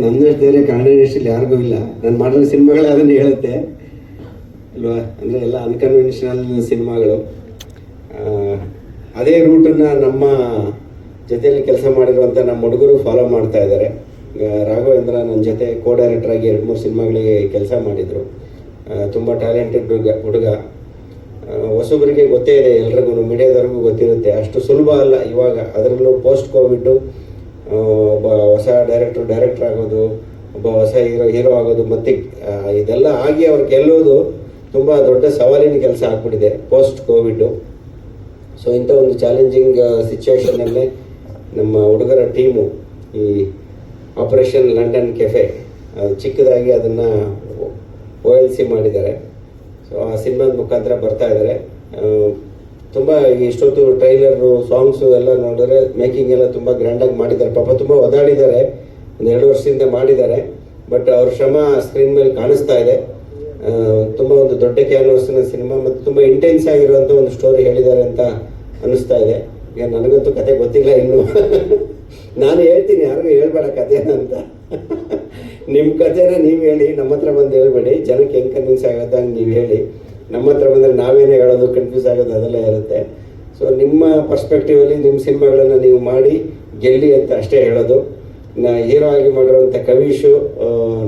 ನನ್ನಷ್ಟು ಧೈರ್ಯ ಕನ್ನಡ ಇಂಡಸ್ಟ್ರಿಯಲ್ಲಿ ಯಾರಿಗೂ ಇಲ್ಲ. ನಾನು ಮಾಡಿರೋ ಸಿನಿಮಾಗಳೇ ಅದನ್ನು ಹೇಳುತ್ತೆ ಅಲ್ವಾ. ಅಂದರೆ ಎಲ್ಲ ಅನ್ಕನ್ವೆನ್ಷನಲ್ ಸಿನಿಮಾಗಳು. ಅದೇ ರೂಟನ್ನು ನಮ್ಮ ಜೊತೆಯಲ್ಲಿ ಕೆಲಸ ಮಾಡಿರುವಂಥ ನಮ್ಮ ಹುಡುಗರು ಫಾಲೋ ಮಾಡ್ತಾ ಇದ್ದಾರೆ. ರಾಘವೇಂದ್ರ ನನ್ನ ಜೊತೆ ಕೋ ಡೈರೆಕ್ಟ್ರಾಗಿ 2-3 ಸಿನಿಮಾಗಳಿಗೆ ಕೆಲಸ ಮಾಡಿದರು. ತುಂಬ ಟ್ಯಾಲೆಂಟೆಡ್ ಹುಡುಗ. ಹೊಸಬರಿಗೆ ಗೊತ್ತೇ ಇದೆ, ಎಲ್ರಿಗೂ ಮೀಡಿಯಾದವ್ರಿಗೂ ಗೊತ್ತಿರುತ್ತೆ. ಅಷ್ಟು ಸುಲಭ ಅಲ್ಲ ಇವಾಗ, ಅದರಲ್ಲೂ ಪೋಸ್ಟ್ ಕೋವಿಡ್ಡು ಒಬ್ಬ ಹೊಸ ಡೈರೆಕ್ಟರ್ ಆಗೋದು, ಒಬ್ಬ ಹೊಸ ಹೀರೋ ಆಗೋದು, ಮತ್ತು ಇದೆಲ್ಲ ಆಗಿ ಅವ್ರು ಗೆಲ್ಲೋದು ತುಂಬ ದೊಡ್ಡ ಸವಾಲಿನ ಕೆಲಸ ಆಗ್ಬಿಟ್ಟಿದೆ ಪೋಸ್ಟ್ ಕೋವಿಡ್ಡು. ಸೊ ಇಂಥ ಒಂದು ಚಾಲೆಂಜಿಂಗ್ ಸಿಚುವೇಷನಲ್ಲೇ ನಮ್ಮ ಹುಡುಗರ ಟೀಮು ಈ ಆಪರೇಷನ್ ಲಂಡನ್ ಕೆಫೆ ಚಿಕ್ಕದಾಗಿ ಅದನ್ನು OLC ಮಾಡಿದ್ದಾರೆ. ಸೊ ಆ ಸಿನಿಮಾದ ಮುಖಾಂತರ ಬರ್ತಾ ಇದ್ದಾರೆ. ತುಂಬ ಇಷ್ಟೊತ್ತು ಟ್ರೈಲರು, ಸಾಂಗ್ಸು ಎಲ್ಲ ನೋಡಿದ್ರೆ ಮೇಕಿಂಗ್ ಎಲ್ಲ ತುಂಬ ಗ್ರ್ಯಾಂಡಾಗಿ ಮಾಡಿದ್ದಾರೆ. ಪಾಪ ತುಂಬ ಒದಾಡಿದ್ದಾರೆ, 1-2 ವರ್ಷದಿಂದ ಮಾಡಿದ್ದಾರೆ. ಬಟ್ ಅವ್ರ ಶ್ರಮ ಸ್ಕ್ರೀನ್ ಮೇಲೆ ಕಾಣಿಸ್ತಾ ಇದೆ. ತುಂಬ ಒಂದು ದೊಡ್ಡ ಕ್ಯಾನ್ವಾಸ್ನ ಸಿನಿಮಾ ಮತ್ತು ತುಂಬ ಇಂಟೆನ್ಸ್ ಆಗಿರುವಂಥ ಒಂದು ಸ್ಟೋರಿ ಹೇಳಿದ್ದಾರೆ ಅಂತ ಅನ್ನಿಸ್ತಾ ಇದೆ. ಈಗ ನನಗಂತೂ ಕತೆ ಗೊತ್ತಿಲ್ಲ ಇನ್ನೂ. ನಾನು ಹೇಳ್ತೀನಿ, ಯಾರಿಗೂ ಹೇಳ್ಬೇಡ ಕಥೆನ ಅಂತ. ನಿಮ್ಮ ಕಥೆನ ನೀವು ಹೇಳಿ, ನಮ್ಮ ಹತ್ರ ಬಂದು ಹೇಳ್ಬೇಡಿ. ಜನಕ್ಕೆ ಹೆಂಗೆ ಕನ್ವಿನ್ಸ್ ಆಗುತ್ತೆ ಹಂಗೆ ನೀವು ಹೇಳಿ. ನಮ್ಮ ಹತ್ರ ಬಂದರೆ ನಾವೇನೇ ಹೇಳೋದು, ಕನ್ಫ್ಯೂಸ್ ಆಗೋದು ಅದೆಲ್ಲ ಇರುತ್ತೆ. ಸೊ ನಿಮ್ಮ ಪರ್ಸ್ಪೆಕ್ಟಿವಲ್ಲಿ ನಿಮ್ಮ ಸಿನಿಮಾಗಳನ್ನು ನೀವು ಮಾಡಿ ಗೆಲ್ಲಿ ಅಂತ ಅಷ್ಟೇ ಹೇಳೋದು. ಹೀರೋ ಆಗಿ ಮಾಡಿರೋಂಥ ಕವೀಶು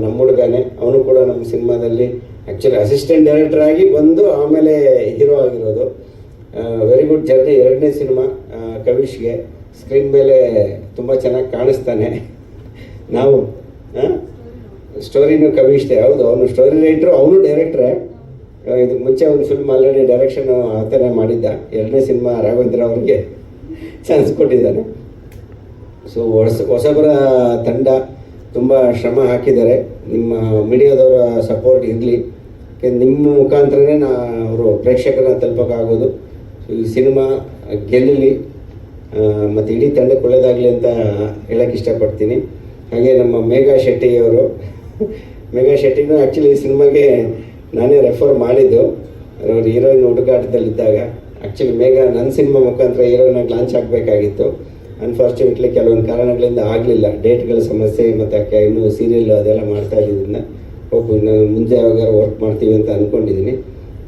ನಮ್ಮ ಹುಡುಗನೇ. ಅವನು ಕೂಡ ನಮ್ಮ ಸಿನಿಮಾದಲ್ಲಿ ಆ್ಯಕ್ಚುಲಿ ಅಸಿಸ್ಟೆಂಟ್ ಡೈರೆಕ್ಟರ್ ಆಗಿ ಬಂದು ಆಮೇಲೆ ಹೀರೋ ಆಗಿರೋದು. Very good journey. 2ನೇ ಸಿನಿಮಾ ಕವೀಶ್ಗೆ ಸ್ಕ್ರೀನ್ ಮೇಲೆ ತುಂಬ ಚೆನ್ನಾಗಿ ಕಾಣಿಸ್ತಾನೆ. ನಾವು ಸ್ಟೋರಿನೂ ಕವೀಶ್ದೆ, ಹೌದು. ಅವನು ಸ್ಟೋರಿ ರೈಟ್ರು, ಅವನು ಡೈರೆಕ್ಟ್ರೇ. ಇದಕ್ಕೆ ಮುಂಚೆ ಒಂದು ಫಿಲ್ಮ್ ಆಲ್ರೆಡಿ ಡೈರೆಕ್ಷನ್ ಆತನೇ ಮಾಡಿದ್ದ. 2ನೇ ಸಿನಿಮಾ ರಾಘವೇಂದ್ರ ಅವ್ರಿಗೆ ಚಾನ್ಸ್ ಕೊಟ್ಟಿದ್ದಾನೆ. ಸೊ ಹೊಸಬರ ತಂಡ ತುಂಬ ಶ್ರಮ ಹಾಕಿದ್ದಾರೆ. ನಿಮ್ಮ ಮೀಡಿಯಾದವರ ಸಪೋರ್ಟ್ ಇರಲಿ. ನಿಮ್ಮ ಮುಖಾಂತರನೇ ಅವರು ಪ್ರೇಕ್ಷಕರನ್ನ ತಲುಪೋಕ್ಕಾಗೋದು. ಸೊ ಈ ಸಿನಿಮಾ ಗೆಲ್ಲಲಿ ಮತ್ತು ಇಡೀ ತಂಡಕ್ಕೆ ಒಳ್ಳೆಯದಾಗಲಿ ಅಂತ ಹೇಳೋಕ್ಕೆ ಇಷ್ಟಪಡ್ತೀನಿ. ಹಾಗೆ ನಮ್ಮ ಮೇಘಾ ಶೆಟ್ಟಿಯವರು, ಮೇಘಾ ಶೆಟ್ಟಿನೂ ಆ್ಯಕ್ಚುಲಿ ಈ ಸಿನಿಮಾಗೆ ನಾನೇ ರೆಫರ್ ಮಾಡಿದ್ದು. ಅವರು ಹೀರೋಯಿನ್ ಹುಡುಗಾಟದಲ್ಲಿದ್ದಾಗ ಆ್ಯಕ್ಚುಲಿ ಮೇಘಾ ನನ್ನ ಸಿನಿಮಾ ಮುಖಾಂತರ ಹೀರೋಯಿನಾಗಿ ಲಾಂಚ್ ಆಗಬೇಕಾಗಿತ್ತು. ಅನ್ಫಾರ್ಚುನೇಟ್ಲಿ ಕೆಲವೊಂದು ಕಾರಣಗಳಿಂದ ಆಗಲಿಲ್ಲ. ಡೇಟ್ಗಳ ಸಮಸ್ಯೆ ಮತ್ತು ಅಕ್ಕೆ ಇನ್ನೂ ಸೀರಿಯಲ್ ಅದೆಲ್ಲ ಮಾಡ್ತಾ ಇದ್ದಿದ್ದನ್ನ ಇನ್ನು ಮುಂದೆ ಯಾವಾಗ ವರ್ಕ್ ಮಾಡ್ತೀವಿ ಅಂತ ಅಂದ್ಕೊಂಡಿದ್ದೀನಿ.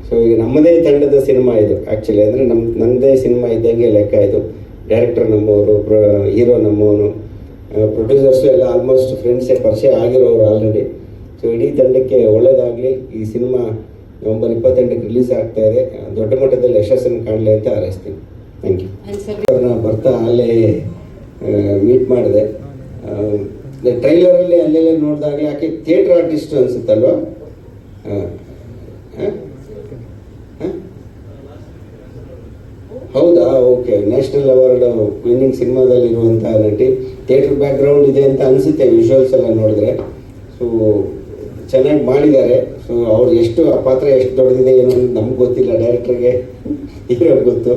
ಸೊ ಈಗ ನಮ್ಮದೇ ತಂಡದ ಸಿನಿಮಾ ಇದು ಆ್ಯಕ್ಚುಲಿ. ಅಂದರೆ ನಮ್ಮದೇ ಸಿನಿಮಾ ಇದ್ದಂಗೆ ಲೆಕ್ಕ ಇದು. ಡೈರೆಕ್ಟರ್ ನಮ್ಮವರು, ಹೀರೋ ನಮ್ಮವನು, ಪ್ರೊಡ್ಯೂಸರ್ಸು ಎಲ್ಲ ಆಲ್ಮೋಸ್ಟ್ ಫ್ರೆಂಡ್ಸೇ ಪರಿಚಯ ಆಗಿರೋರು ಆಲ್ರೆಡಿ. ಸೊ ಇಡೀ ತಂಡಕ್ಕೆ ಒಳ್ಳೆಯದಾಗಲಿ. ಈ ಸಿನಿಮಾ ನವೆಂಬರ್ 28ಕ್ಕೆ ರಿಲೀಸ್ ಆಗ್ತಾ ಇದೆ. ದೊಡ್ಡ ಮಟ್ಟದಲ್ಲಿ ಯಶಸ್ಸನ್ನು ಕಾಣಲಿ ಅಂತ ಹಾರೈಸ್ತೀನಿ. Thank you. ಅವ್ರನ್ನ ಬರ್ತಾ ಅಲ್ಲೇ ಮೀಟ್ ಮಾಡಿದೆ. ಟ್ರೈಲರಲ್ಲಿ ಅಲ್ಲೆಲ್ಲ ನೋಡಿದಾಗಲೇ ಆಕೆ ಥಿಯೇಟ್ರ್ ಆರ್ಟಿಸ್ಟ್ ಅನಿಸುತ್ತಲ್ವ? ಹೌದಾ? ಓಕೆ. ನ್ಯಾಷನಲ್ ಅವಾರ್ಡ್ ವಿನ್ನಿಂಗ್ ಸಿನಿಮಾದಲ್ಲಿರುವಂಥ ನಟಿ. ಥಿಯೇಟ್ರ್ ಬ್ಯಾಕ್ಗ್ರೌಂಡ್ ಇದೆ ಅಂತ ಅನಿಸುತ್ತೆ ವಿಜುವಲ್ಸ್ ಎಲ್ಲ ನೋಡಿದ್ರೆ. ಸೊ ಚೆನ್ನಾಗಿ ಮಾಡಿದ್ದಾರೆ. ಸೊ ಅವ್ರು ಎಷ್ಟು ಆ ಪಾತ್ರ ಎಷ್ಟು ದೊಡ್ಡದಿದೆ ಏನೋ ನಮ್ಗೆ ಗೊತ್ತಿಲ್ಲ, ಡೈರೆಕ್ಟ್ರಿಗೆ ಹೀರೋಗೆ ಗೊತ್ತು.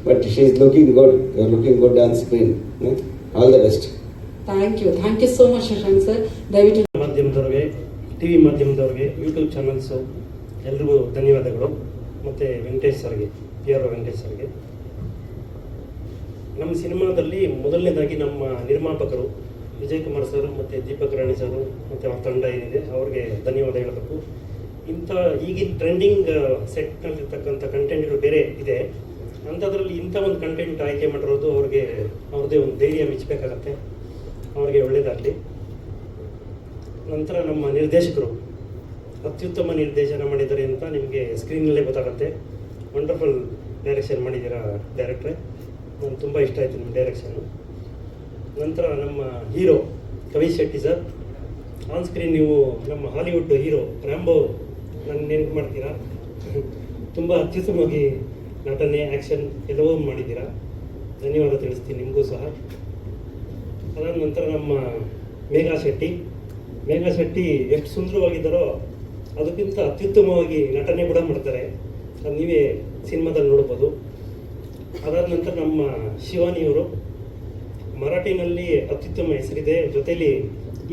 But she is looking good. You are looking good on screen. All the best. Thank you so much Shashank sir. ದಯವಿಟ್ಟು ಮಾಧ್ಯಮದವ್ರಿಗೆ, TV ಮಾಧ್ಯಮದವ್ರಿಗೆ, ಯೂಟ್ಯೂಬ್ ಚಾನಲ್ಸು ಎಲ್ರಿಗೂ ಧನ್ಯವಾದಗಳು. ಮತ್ತು ವೆಂಕಟೇಶ್ ಸರ್ಗೆ, PR ವೆಂಕಟೇಶ್ ಸರ್ಗೆ. ನಮ್ಮ ಸಿನಿಮಾದಲ್ಲಿ ಮೊದಲನೇದಾಗಿ ನಮ್ಮ ನಿರ್ಮಾಪಕರು ವಿಜಯ್ ಕುಮಾರ್ ಸರ್ ಮತ್ತು ದೀಪಕ್ ರಾಣಿ ಸರ್ ಮತ್ತು ಅವ್ರ ತಂಡ ಏನಿದೆ ಅವ್ರಿಗೆ ಧನ್ಯವಾದ ಹೇಳಬೇಕು. ಇಂಥ ಈಗಿನ ಟ್ರೆಂಡಿಂಗ್ ಸೆಟ್ನಲ್ಲಿರ್ತಕ್ಕಂಥ ಕಂಟೆಂಟ್ಗಳು ಬೇರೆ ಇದೆ. ಅಂಥದ್ರಲ್ಲಿ ಇಂಥ ಒಂದು ಕಂಟೆಂಟ್ ಆಯ್ಕೆ ಮಾಡಿರೋದು ಅವ್ರಿಗೆ ಅವ್ರದ್ದೇ ಒಂದು ಧೈರ್ಯ ಮೆಚ್ಚಬೇಕಾಗತ್ತೆ. ಅವ್ರಿಗೆ ಒಳ್ಳೆಯದಾಗಲಿ. ನಂತರ ನಮ್ಮ ನಿರ್ದೇಶಕರು ಅತ್ಯುತ್ತಮ ನಿರ್ದೇಶನ ಮಾಡಿದ್ದಾರೆ ಅಂತ ನಿಮಗೆ ಸ್ಕ್ರೀನಲ್ಲೇ ಗೊತ್ತಾಗುತ್ತೆ. ವಂಡರ್ಫುಲ್ ಡೈರೆಕ್ಷನ್ ಮಾಡಿದ್ದೀರಾ ಡೈರೆಕ್ಟ್ರೆ. ನನಗೆ ತುಂಬ ಇಷ್ಟ ಆಯಿತು ನಿಮ್ಮ ಡೈರೆಕ್ಷನ್ನು. ನಂತರ ನಮ್ಮ hero Kavish Shetty sir. On screen ನೀವು ನಮ್ಮ ಹಾಲಿವುಡ್ ಹೀರೋ ರ್ಯಾಂಬೋ ನನ್ನ ನೆನಪು ಮಾಡ್ತೀರಾ. ತುಂಬ ಅತ್ಯುತ್ತಮವಾಗಿ ನಟನೆ, ಆ್ಯಕ್ಷನ್ ಎಲ್ಲವೂ ಮಾಡಿದ್ದೀರಾ. ಧನ್ಯವಾದ ತಿಳಿಸ್ತೀನಿ ನಿಮಗೂ ಸಹ. ಅದಾದ ನಂತರ ನಮ್ಮ ಮೇಘಾ ಶೆಟ್ಟಿ ಎಷ್ಟು ಸುಂದರವಾಗಿದ್ದಾರೋ ಅದಕ್ಕಿಂತ ಅತ್ಯುತ್ತಮವಾಗಿ ನಟನೆ ಕೂಡ ಮಾಡ್ತಾರೆ. ಅದು ನೀವೇ ಸಿನಿಮಾದಲ್ಲಿ ನೋಡ್ಬೋದು. ಅದಾದ ನಂತರ ನಮ್ಮ ಶಿವಾನಿಯವರು ಮರಾಠಿನಲ್ಲಿ ಅತ್ಯುತ್ತಮ ಹೆಸರಿದೆ. ಜೊತೆಯಲ್ಲಿ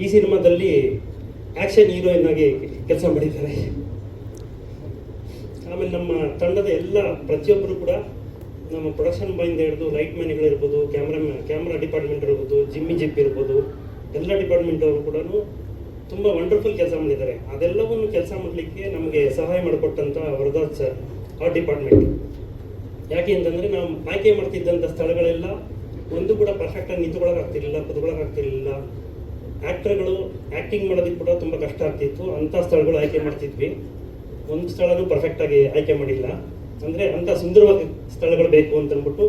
ಈ ಸಿನಿಮಾದಲ್ಲಿ ಆ್ಯಕ್ಷನ್ ಹೀರೋಯಿನ್ ಆಗಿ ಕೆಲಸ ಮಾಡಿದ್ದಾರೆ. ಆಮೇಲೆ ನಮ್ಮ ತಂಡದ ಎಲ್ಲ ಪ್ರತಿಯೊಬ್ಬರು ಕೂಡ ನಮ್ಮ ಪ್ರೊಡಕ್ಷನ್ ಬಾಯಿಂದ ಹಿಡಿದು ಲೈಟ್ ಮ್ಯಾನ್ಗಳಿರ್ಬೋದು, ಕ್ಯಾಮ್ರಾ ಡಿಪಾರ್ಟ್ಮೆಂಟ್ ಇರ್ಬೋದು, ಜಿಮ್ಮಿ ಜಿಪ್ ಇರ್ಬೋದು, ಎಲ್ಲ ಡಿಪಾರ್ಟ್ಮೆಂಟ್ ಅವರು ಕೂಡ ತುಂಬ ವಂಡರ್ಫುಲ್ ಕೆಲಸ ಮಾಡಿದ್ದಾರೆ. ಅದೆಲ್ಲವನ್ನು ಕೆಲಸ ಮಾಡಲಿಕ್ಕೆ ನಮಗೆ ಸಹಾಯ ಮಾಡಿಕೊಟ್ಟಂಥ ವರದಾಜ್ ಸರ್, ಆರ್ಟ್ ಡಿಪಾರ್ಟ್ಮೆಂಟ್. ಯಾಕೆ ಅಂತಂದರೆ ನಾವು ಆಯ್ಕೆ ಮಾಡ್ತಿದ್ದಂಥ ಸ್ಥಳಗಳೆಲ್ಲ ಒಂದು ಕೂಡ ಪರ್ಫೆಕ್ಟಾಗಿ ನಿಂತ್ಕೊಳ್ಳೋಕ್ಕಾಗ್ತಿರ್ಲಿಲ್ಲ, ಕೂತ್ಕೊಳ್ಳೋಕ್ಕಾಗ್ತಿರ್ಲಿಲ್ಲ. ಆ್ಯಕ್ಟರ್ಗಳು ಆ್ಯಕ್ಟಿಂಗ್ ಮಾಡೋದಕ್ಕೆ ಕೂಡ ತುಂಬ ಕಷ್ಟ ಆಗ್ತಿತ್ತು. ಅಂಥ ಸ್ಥಳಗಳು ಆಯ್ಕೆ ಮಾಡ್ತಿದ್ವಿ. ಒಂದು ಸ್ಥಳನೂ ಪರ್ಫೆಕ್ಟಾಗಿ ಆಯ್ಕೆ ಮಾಡಿಲ್ಲ. ಅಂದರೆ ಅಂಥ ಸುಂದರವಾಗಿ ಸ್ಥಳಗಳು ಬೇಕು ಅಂತಂದ್ಬಿಟ್ಟು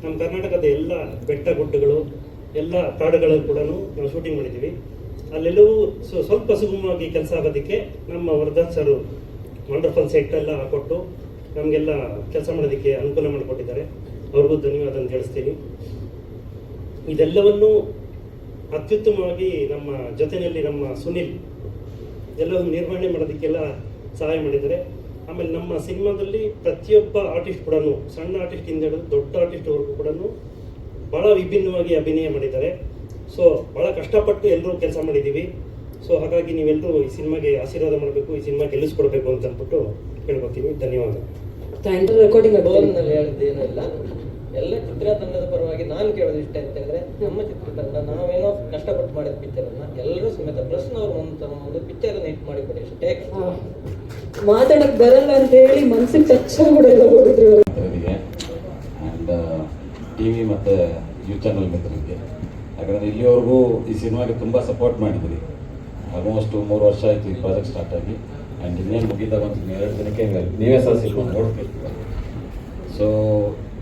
ನಮ್ಮ ಕರ್ನಾಟಕದ ಎಲ್ಲ ಬೆಟ್ಟ ಗುಡ್ಡಗಳು, ಎಲ್ಲ ಕಾಡುಗಳಲ್ಲಿ ಕೂಡ ನಾವು ಶೂಟಿಂಗ್ ಮಾಡಿದ್ದೀವಿ. ಅಲ್ಲೆಲ್ಲವೂ ಸ್ವಲ್ಪ ಸುಗಮವಾಗಿ ಕೆಲಸ ಆಗೋದಕ್ಕೆ ನಮ್ಮ ವರದಾಜ್ ಸರ್ ವಂಡರ್ಫುಲ್ ಸೆಟ್ ಎಲ್ಲ ಹಾಕೊಟ್ಟು ನಮಗೆಲ್ಲ ಕೆಲಸ ಮಾಡೋದಕ್ಕೆ ಅನುಕೂಲ ಮಾಡಿಕೊಟ್ಟಿದ್ದಾರೆ. ಅವ್ರಿಗೂ ಧನ್ಯವಾದ ಅಂತ ತಿಳಿಸ್ತೀನಿ. ಇದೆಲ್ಲವನ್ನು ಅತ್ಯುತ್ತಮವಾಗಿ ನಮ್ಮ ಜೊತೆಯಲ್ಲಿ ನಮ್ಮ ಸುನಿಲ್ ಎಲ್ಲವನ್ನು ನಿರ್ವಹಣೆ ಮಾಡೋದಕ್ಕೆಲ್ಲ ಸಹಾಯ ಮಾಡಿದ್ದಾರೆ. ಆಮೇಲೆ ನಮ್ಮ ಸಿನಿಮಾದಲ್ಲಿ ಪ್ರತಿಯೊಬ್ಬ ಆರ್ಟಿಸ್ಟ್ ಕೂಡ, ಸಣ್ಣ ಆರ್ಟಿಸ್ಟಿಂದ ಹಿಡಿದು ದೊಡ್ಡ ಆರ್ಟಿಸ್ಟ್ವರೆಗೂ ಕೂಡ ಭಾಳ ವಿಭಿನ್ನವಾಗಿ ಅಭಿನಯ ಮಾಡಿದ್ದಾರೆ. ಸೊ ಭಾಳ ಕಷ್ಟಪಟ್ಟು ಎಲ್ಲರೂ ಕೆಲಸ ಮಾಡಿದ್ದೀವಿ. ಸೊ ಹಾಗಾಗಿ ನೀವೆಲ್ಲರೂ ಈ ಸಿನಿಮಾಗೆ ಆಶೀರ್ವಾದ ಮಾಡಬೇಕು, ಈ ಸಿನಿಮಾ ಗೆಲ್ಲಿಸ್ಕೊಡ್ಬೇಕು ಅಂತ ಅಂದ್ಬಿಟ್ಟು ಹೇಳ್ಕೊತೀನಿ. ಧನ್ಯವಾದ. ರೆಕಾರ್ಡಿಂಗ್ ಬೋರ್ನಲ್ಲಿ ಹೇಳಿದ್ದೇನೂ ಇಲ್ಲ. ಎಲ್ಲ ಚಿತ್ರತಂಡದ ಪರವಾಗಿ ನಾನು ಕೇಳೋದು ಇಷ್ಟ ಅಂತ ಹೇಳಿದ್ರೆ, ನಮ್ಮ ಚಿತ್ರತಂಡ ನಾವೇನೋ ಕಷ್ಟಪಟ್ಟು ಮಾಡಿದ ಪಿಕ್ಚರನ್ನು ಎಲ್ಲರೂ ಸಮೇತ ಪ್ಲಸ್ನವ್ರು ಒಂದು ಪಿಕ್ಚರನ್ನು ಹಿಟ್ ಮಾಡಿಕೊಡಿ ಅಷ್ಟೇ. ಮಾತಾಡಕ್ ಬರಲ್ಲ ಅಂತ ಹೇಳಿ ಮನ್ಸಿಗೆ ಟಚ್ ಆಗ್ಬಿಡಲ್ಲ ಹೋಗಿದ್ರು. ಆ್ಯಂಡ್ ಟಿವಿ ಮತ್ತು ನ್ಯೂಸ್ ಚಾನಲ್ ಮಿತ್ರರಿಗೆ, ಯಾಕಂದರೆ ಇಲ್ಲಿವರೆಗೂ ಈ ಸಿನಿಮಾಗೆ ತುಂಬ ಸಪೋರ್ಟ್ ಮಾಡಿದ್ರಿ. ಆಲ್ಮೋಸ್ಟ್ 3 ವರ್ಷ ಆಯಿತು ಈ ಪ್ರಾಜೆಕ್ಟ್ ಸ್ಟಾರ್ಟ್ ಆಗಿ. ಆ್ಯಂಡ್ ಇನ್ನೇನು ಮುಗಿದಾಗ ಒಂದು 2 ದಿನಕ್ಕೆ ನೀವೇ ಸಹ ಸಿನಿಮಾ ನೋಡ್ತಿರ್ತೀರ. ಸೊ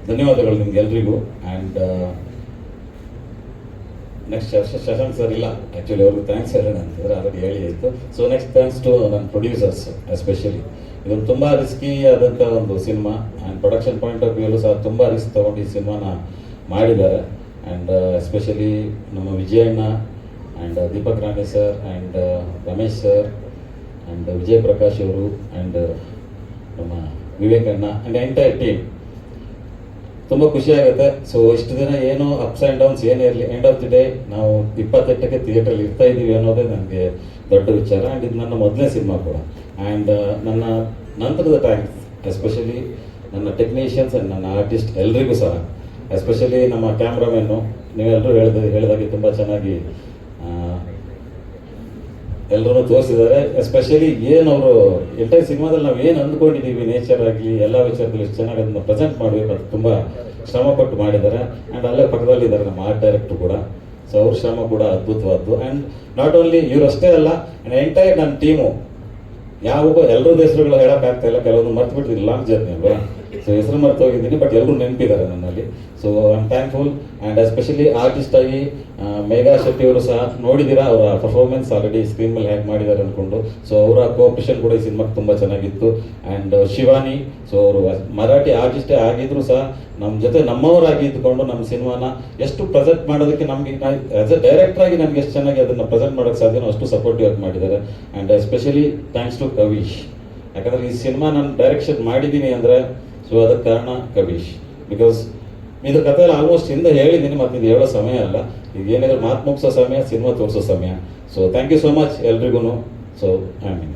ಧನ್ಯವಾದಗಳು ನಿಮ್ಗೆಲ್ರಿಗೂ. ಆ್ಯಂಡ್ ನೆಕ್ಸ್ಟ್ ಶಶಾಂಕ್ ಸರ್ ಇಲ್ಲ, ಆ್ಯಕ್ಚುಲಿ ಅವ್ರಿಗೆ ಥ್ಯಾಂಕ್ಸ್ ಹೇಳೋಣ ಅಂತಂದರೆ ಆಲ್ರೆಡಿ ಹೇಳಿ ಆಯಿತು. ಸೊ ನೆಕ್ಸ್ಟ್ ಥ್ಯಾಂಕ್ಸ್ ಟು ನನ್ನ ಪ್ರೊಡ್ಯೂಸರ್ಸ್ ಎಸ್ಪೆಷಲಿ. ಇದೊಂದು ತುಂಬ ರಿಸ್ಕಿ ಆದಂಥ ಒಂದು cinema. And production point of ವ್ಯೂಲು ಸಹ ತುಂಬ ರಿಸ್ಕ್ ತೊಗೊಂಡು ಈ ಸಿನಿಮಾನ ಮಾಡಿದ್ದಾರೆ. ಆ್ಯಂಡ್ ಎಸ್ಪೆಷಲಿ ನಮ್ಮ Vijayanna and Deepak Rani sir and Ramesh sir and Vijay Prakash ಅವರು ಆ್ಯಂಡ್ ನಮ್ಮ ವಿವೇಕಣ್ಣ ಆ್ಯಂಡ್ ಎಂಟೈರ್ ಟೀಮ್. ತುಂಬ ಖುಷಿಯಾಗುತ್ತೆ. ಸೊ ಇಷ್ಟು ದಿನ ಏನೋ ಅಪ್ಸ್ ಆ್ಯಂಡ್ ಡೌನ್ಸ್ ಏನೇ ಇರಲಿ, ಎಂಡ್ ಆಫ್ ದಿ ಡೇ ನಾವು 28ಕ್ಕೆ ಥಿಯೇಟ್ರಲ್ಲಿ ಇರ್ತಾ ಇದ್ದೀವಿ ಅನ್ನೋದೇ ನನಗೆ ದೊಡ್ಡ ವಿಚಾರ. ಆ್ಯಂಡ್ ಇದು ನನ್ನ ಮೊದಲನೇ ಸಿನಿಮಾ ಕೂಡ. ಆ್ಯಂಡ್ ನನ್ನ ನಂತರದ ಥ್ಯಾಂಕ್ಸ್ ಎಸ್ಪೆಷಲಿ ನನ್ನ ಟೆಕ್ನಿಷಿಯನ್ಸ್ ಆ್ಯಂಡ್ ನನ್ನ ಆರ್ಟಿಸ್ಟ್ ಎಲ್ರಿಗೂ ಸಹ, ಎಸ್ಪೆಷಲಿ ನಮ್ಮ ಕ್ಯಾಮ್ರಾಮೆನ್ನು. ನೀವೆಲ್ಲರೂ ಹೇಳಿದಾಗೆ ತುಂಬ ಚೆನ್ನಾಗಿ ಎಲ್ಲರೂ ತೋರಿಸಿದ್ದಾರೆ. ಎಸ್ಪೆಷಲಿ ಏನು ಅವರು ಎಂಟೈರ್ ಸಿನಿಮಾದಲ್ಲಿ ನಾವು ಏನು ಅಂದ್ಕೊಂಡಿದ್ದೀವಿ, ನೇಚರ್ ಆಗಲಿ ಎಲ್ಲ ವಿಚಾರದಲ್ಲಿ ಎಷ್ಟು ಚೆನ್ನಾಗಿ ಅದನ್ನು ಪ್ರೆಸೆಂಟ್ ಮಾಡಬೇಕು ಅಂತ ತುಂಬ ಶ್ರಮಪಟ್ಟು ಮಾಡಿದ್ದಾರೆ. ಆ್ಯಂಡ್ ಅಲ್ಲೇ ಪಕ್ಕದಲ್ಲಿದ್ದಾರೆ ನಮ್ಮ ಆರ್ಟ್ ಡೈರೆಕ್ಟ್ರು ಕೂಡ. ಸೊ ಅವ್ರ ಶ್ರಮ ಕೂಡ ಅದ್ಭುತವಾದ್ದು. ಆ್ಯಂಡ್ ನಾಟ್ ಓನ್ಲಿ ಇವರು ಅಷ್ಟೇ ಅಲ್ಲ, ಆ್ಯಂಡ್ ಎಂಟೈರ್ ನನ್ನ ಟೀಮು ಯಾವಾಗೂ ಎಲ್ಲರೂ ಹೆಸರುಗಳು ಹೇಳೋಕ್ಕಾಗ್ತಾ ಇಲ್ಲ, ಕೆಲವೊಂದು ಮರ್ತು ಬಿಟ್ಟಿದ್ದೀನಿ, ಲಾಂಗ್ ಜರ್ನಿ ಅಲ್ವಾ. ಸೊ ಹೆಸರು ಮರ್ತು ಹೋಗಿದ್ದೀನಿ, ಬಟ್ ಎಲ್ಲರೂ ನೆನಪಿದ್ದಾರೆ ನನ್ನಲ್ಲಿ. So I am thankful. And especially artist ಆಗಿ ಮೇಘಾ ಶೆಟ್ಟಿ ಅವರು ಸಹ ನೋಡಿದ್ದೀರಾ, ಅವರ ಪರ್ಫಾರ್ಮೆನ್ಸ್ ಆಲ್ರೆಡಿ ಸ್ಕ್ರೀನ್ ಮೇಲೆ ಹ್ಯಾಕ್ ಮಾಡಿದ್ದಾರೆ ಅಂದ್ಕೊಂಡು. ಸೊ ಅವರ ಕೋಆಪರೇಷನ್ ಕೂಡ ಈ ಸಿನಿಮಾಗೆ ತುಂಬ ಚೆನ್ನಾಗಿತ್ತು. ಆ್ಯಂಡ್ ಶಿವಾನಿ, ಸೊ ಅವರು ಮರಾಠಿ ಆರ್ಟಿಸ್ಟೇ ಆಗಿದ್ರು ಸಹ ನಮ್ಮ ಜೊತೆ ನಮ್ಮವರಾಗಿ ಇದ್ದುಕೊಂಡು ನಮ್ಮ ಸಿನಿಮಾನ ಎಷ್ಟು ಪ್ರೆಸೆಂಟ್ ಮಾಡೋದಕ್ಕೆ ನಮಗೆ ಆ್ಯಸ್ ಎ ಡೈರೆಕ್ಟರ್ ಆಗಿ ನನಗೆ ಎಷ್ಟು ಚೆನ್ನಾಗಿ ಅದನ್ನು ಪ್ರೆಸೆಂಟ್ ಮಾಡೋಕ್ಕೆ ಸಾಧ್ಯನೋ ಅಷ್ಟು ಸಪೋರ್ಟಿವ್ ಆಗಿ ಮಾಡಿದ್ದಾರೆ. And especially thanks to Kavish. ಯಾಕಂದರೆ ಈ ಸಿನಿಮಾ ನಾನು ಡೈರೆಕ್ಷನ್ ಮಾಡಿದ್ದೀನಿ ಅಂದರೆ ಸೊ ಅದಕ್ಕೆ ಕಾರಣ ಕವೀಶ್. ಬಿಕಾಸ್ ಇದು ಕಥೆಯಲ್ಲಿ ಆಲ್ಮೋಸ್ಟ್ ಹಿಂದೆ ಹೇಳಿದ್ದೀನಿ, ಮತ್ತು ಇದು ಹೇಳೋ ಸಮಯ ಅಲ್ಲ, ಈಗ ಏನಿದ್ರು ಮಾತು ಮುಗಿಸೋ ಸಮಯ, ಸಿನಿಮಾ ತೋರಿಸೋ ಸಮಯ. So thank you so much ಎಲ್ರಿಗೂ. ಸೊ ಐ ಮೀನ್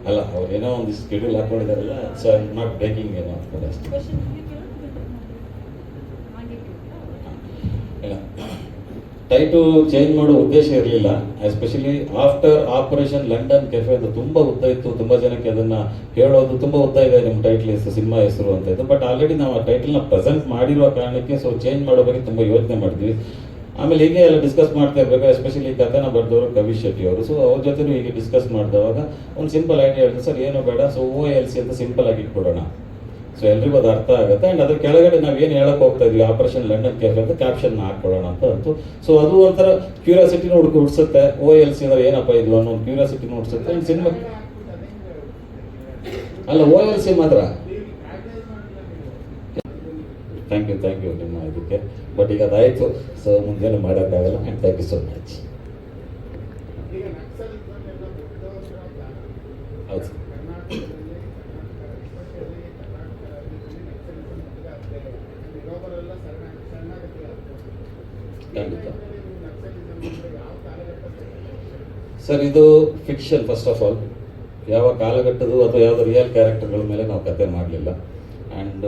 ಅಲ್ಲ, ಅವ್ರು ಏನೋ ಒಂದು ಸ್ಕೆಡ್ಯೂಲ್ ಹಾಕೊಂಡಿದಾರಲ್ಲ, so I am not breaking ಏನೋ ಆಗ್ತದೆ ಅಷ್ಟೇ. ಇಲ್ಲ, ಟೈಟಲ್ ಚೇಂಜ್ ಮಾಡೋ ಉದ್ದೇಶ ಇರಲಿಲ್ಲ. Especially after operation London cafe ಅಂತ ತುಂಬ ಉದ್ದ ಇತ್ತು. ತುಂಬ ಜನಕ್ಕೆ ಅದನ್ನು ಹೇಳೋದು ತುಂಬ ಉದ್ದ ಇದೆ ನಿಮ್ಮ ಟೈಟ್ಲ್ ಹೆಸರು, ಸಿನಿಮಾ ಹೆಸರು ಅಂತ ಇತ್ತು. ಬಟ್ ಆಲ್ರೆಡಿ ನಾವು ಆ ಟೈಟಲ್ನ ಪ್ರೆಸೆಂಟ್ ಮಾಡಿರೋ ಕಾರಣಕ್ಕೆ ಸೊ ಚೇಂಜ್ ಮಾಡೋ ಬಗ್ಗೆ ತುಂಬ ಯೋಚನೆ ಮಾಡಿದ್ವಿ. ಆಮೇಲೆ ಹೀಗೆ ಎಲ್ಲ ಡಿಸ್ಕಸ್ ಮಾಡ್ತಾ ಇರಬೇಕು. ಎಸ್ಪೆಷಲಿ ಕಥೆನ ಬರೆದವರು ಕವೀಶ್ ಶೆಟ್ಟಿ ಅವರು. ಸೊ ಅವ್ರ ಜೊತೆ ಹೀಗೆ ಡಿಸ್ಕಸ್ ಮಾಡಿದವಾಗ ಒಂದು ಸಿಂಪಲ್ ಐಡಿಯಾ ಹೇಳಿದ್ರು, ಸರ್ ಏನು ಬೇಡ, ಸೊ OILC ಅಂತ ಸಿಂಪಲ್ ಆಗಿ ಇಟ್ಕೊಡೋಣ, ಸೊ ಎಲ್ರಿಗೂ ಅದು ಅರ್ಥ ಆಗುತ್ತೆ. ಆ್ಯಂಡ್ ಅದ್ರ ಕೆಳಗಡೆ ನಾವು ಏನು ಹೇಳಕ್ಕೆ ಹೋಗ್ತಾ ಇದ್ವಿ, ಆಪರೇಷನ್ ಲಂಡನ್ ಕೆಫೆ ಅಂತ ಕ್ಯಾಪ್ಷನ್ ಹಾಕ್ಕೊಳ್ಳೋಣ ಅಂತ ಅಂತು. ಸೊ ಅದು ಒಂಥರ ಕ್ಯೂರಿಯಾಸಿಟಿನ ಹುಡ್ಸುತ್ತೆ. OILC ಅಂದ್ರೆ ಏನಪ್ಪ ಇದು ಅನ್ನೋ ಒಂದು ಕ್ಯೂರಿಯಾಸಿಟಿನ ಹುಡ್ಸುತ್ತೆ. ಆ್ಯಂಡ್ ಸಿನಿಮಾ ಅಲ್ಲ, OILC ಮಾತ್ರ. ಥ್ಯಾಂಕ್ ಯು ನಿಮ್ಮ ಇದಕ್ಕೆ. ಬಟ್ ಈಗ ಅದಾಯಿತು, ಸೊ ಮುಂದೇನು ಮಾಡೋಕ್ಕಾಗಲ್ಲ. And thank you so much. ಹೌದು ಸರ್. ಖಂಡಿತ ಸರ್, ಇದು ಫಿಕ್ಷನ್ ಫಸ್ಟ್ ಆಫ್ ಆಲ್. ಯಾವ ಕಾಲಘಟ್ಟದ್ದು ಅಥವಾ ಯಾವುದೋ ರಿಯಲ್ ಕ್ಯಾರೆಕ್ಟರ್ಗಳ ಮೇಲೆ ನಾವು ಕತೆ ಮಾಡಲಿಲ್ಲ. ಆ್ಯಂಡ್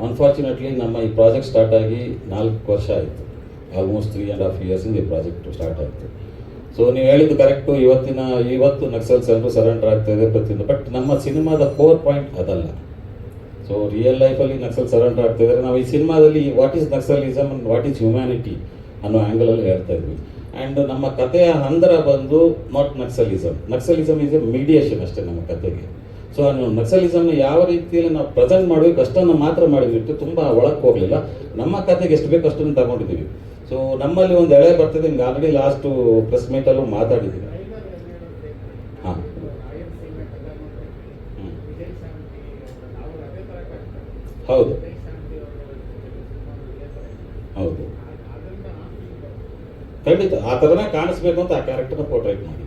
ಅನ್ಫಾರ್ಚುನೇಟ್ಲಿ ನಮ್ಮ ಈ ಪ್ರಾಜೆಕ್ಟ್ ಸ್ಟಾರ್ಟ್ ಆಗಿ 4 ವರ್ಷ ಆಯಿತು. ಆಲ್ಮೋಸ್ಟ್ 3.5 ಇಯರ್ಸಿಂದ ಈ ಪ್ರಾಜೆಕ್ಟ್ ಸ್ಟಾರ್ಟ್ ಆಯಿತು. ಸೊ ನೀವು ಹೇಳಿದ್ದು ಕರೆಕ್ಟು. ಇವತ್ತು ನಕ್ಸಲ್ಸ್ ಎಲ್ಲರೂ ಸರೆಂಡರ್ ಆಗ್ತಾ ಇದೆ ಪ್ರತಿಯೊಂದು. ಬಟ್ ನಮ್ಮ ಸಿನಿಮಾದ ಕೋರ್ ಪಾಯಿಂಟ್ ಅದಲ್ಲ. ಸೊ ರಿಯಲ್ ಲೈಫಲ್ಲಿ ನಕ್ಸಲ್ ಸರೆಂಡರ್ ಆಗ್ತಾ ಇದ್ದಾರೆ. ನಾವು ಈ ಸಿನಿಮಾದಲ್ಲಿ what is Naxalism and what is humanity ಅನ್ನೋ ಆ್ಯಂಗಲಲ್ಲಿ ಹೇಳ್ತಾ ಇದ್ವಿ. ಆ್ಯಂಡ್ ನಮ್ಮ ಕಥೆಯ ಹಂದರ ಬಂದು not Naxalism. Naxalism is A mediation ಅಷ್ಟೇ ನಮ್ಮ ಕಥೆಗೆ. ಸೊ ನಕ್ಸಲಿಸಮ್ನ ಯಾವ ರೀತಿಯಲ್ಲಿ ನಾವು ಪ್ರೆಸೆಂಟ್ ಮಾಡಬೇಕು ಅಷ್ಟನ್ನು ಮಾತ್ರ ಮಾಡಿದ್ಬಿಟ್ಟು ತುಂಬ ಒಳಕ್ಕೆ ಹೋಗಲಿಲ್ಲ. ನಮ್ಮ ಕಥೆಗೆ ಎಷ್ಟು ಬೇಕು ಅಷ್ಟನ್ನು ತಗೊಂಡಿದ್ದೀವಿ. ಸೊ ನಮ್ಮಲ್ಲಿ ಒಂದು ಎಳೆ ಬರ್ತದೆ, ನಿಮ್ಗೆ ಆಲ್ರೆಡಿ ಲಾಸ್ಟು ಪ್ರೆಸ್ ಮೀಟಲ್ಲೂ ಮಾತಾಡಿದ್ದೀವಿ. ಹಾಂ, ಹೌದು ಹೌದು, ಖಂಡಿತ ಆ ಥರನೇ ಕಾಣಿಸ್ಬೇಕು ಅಂತ ಆ ಕ್ಯಾರೆಕ್ಟರ್ನ ಪೋರ್ಟ್ರೇಟ್ ಮಾಡಿದ್ವಿ.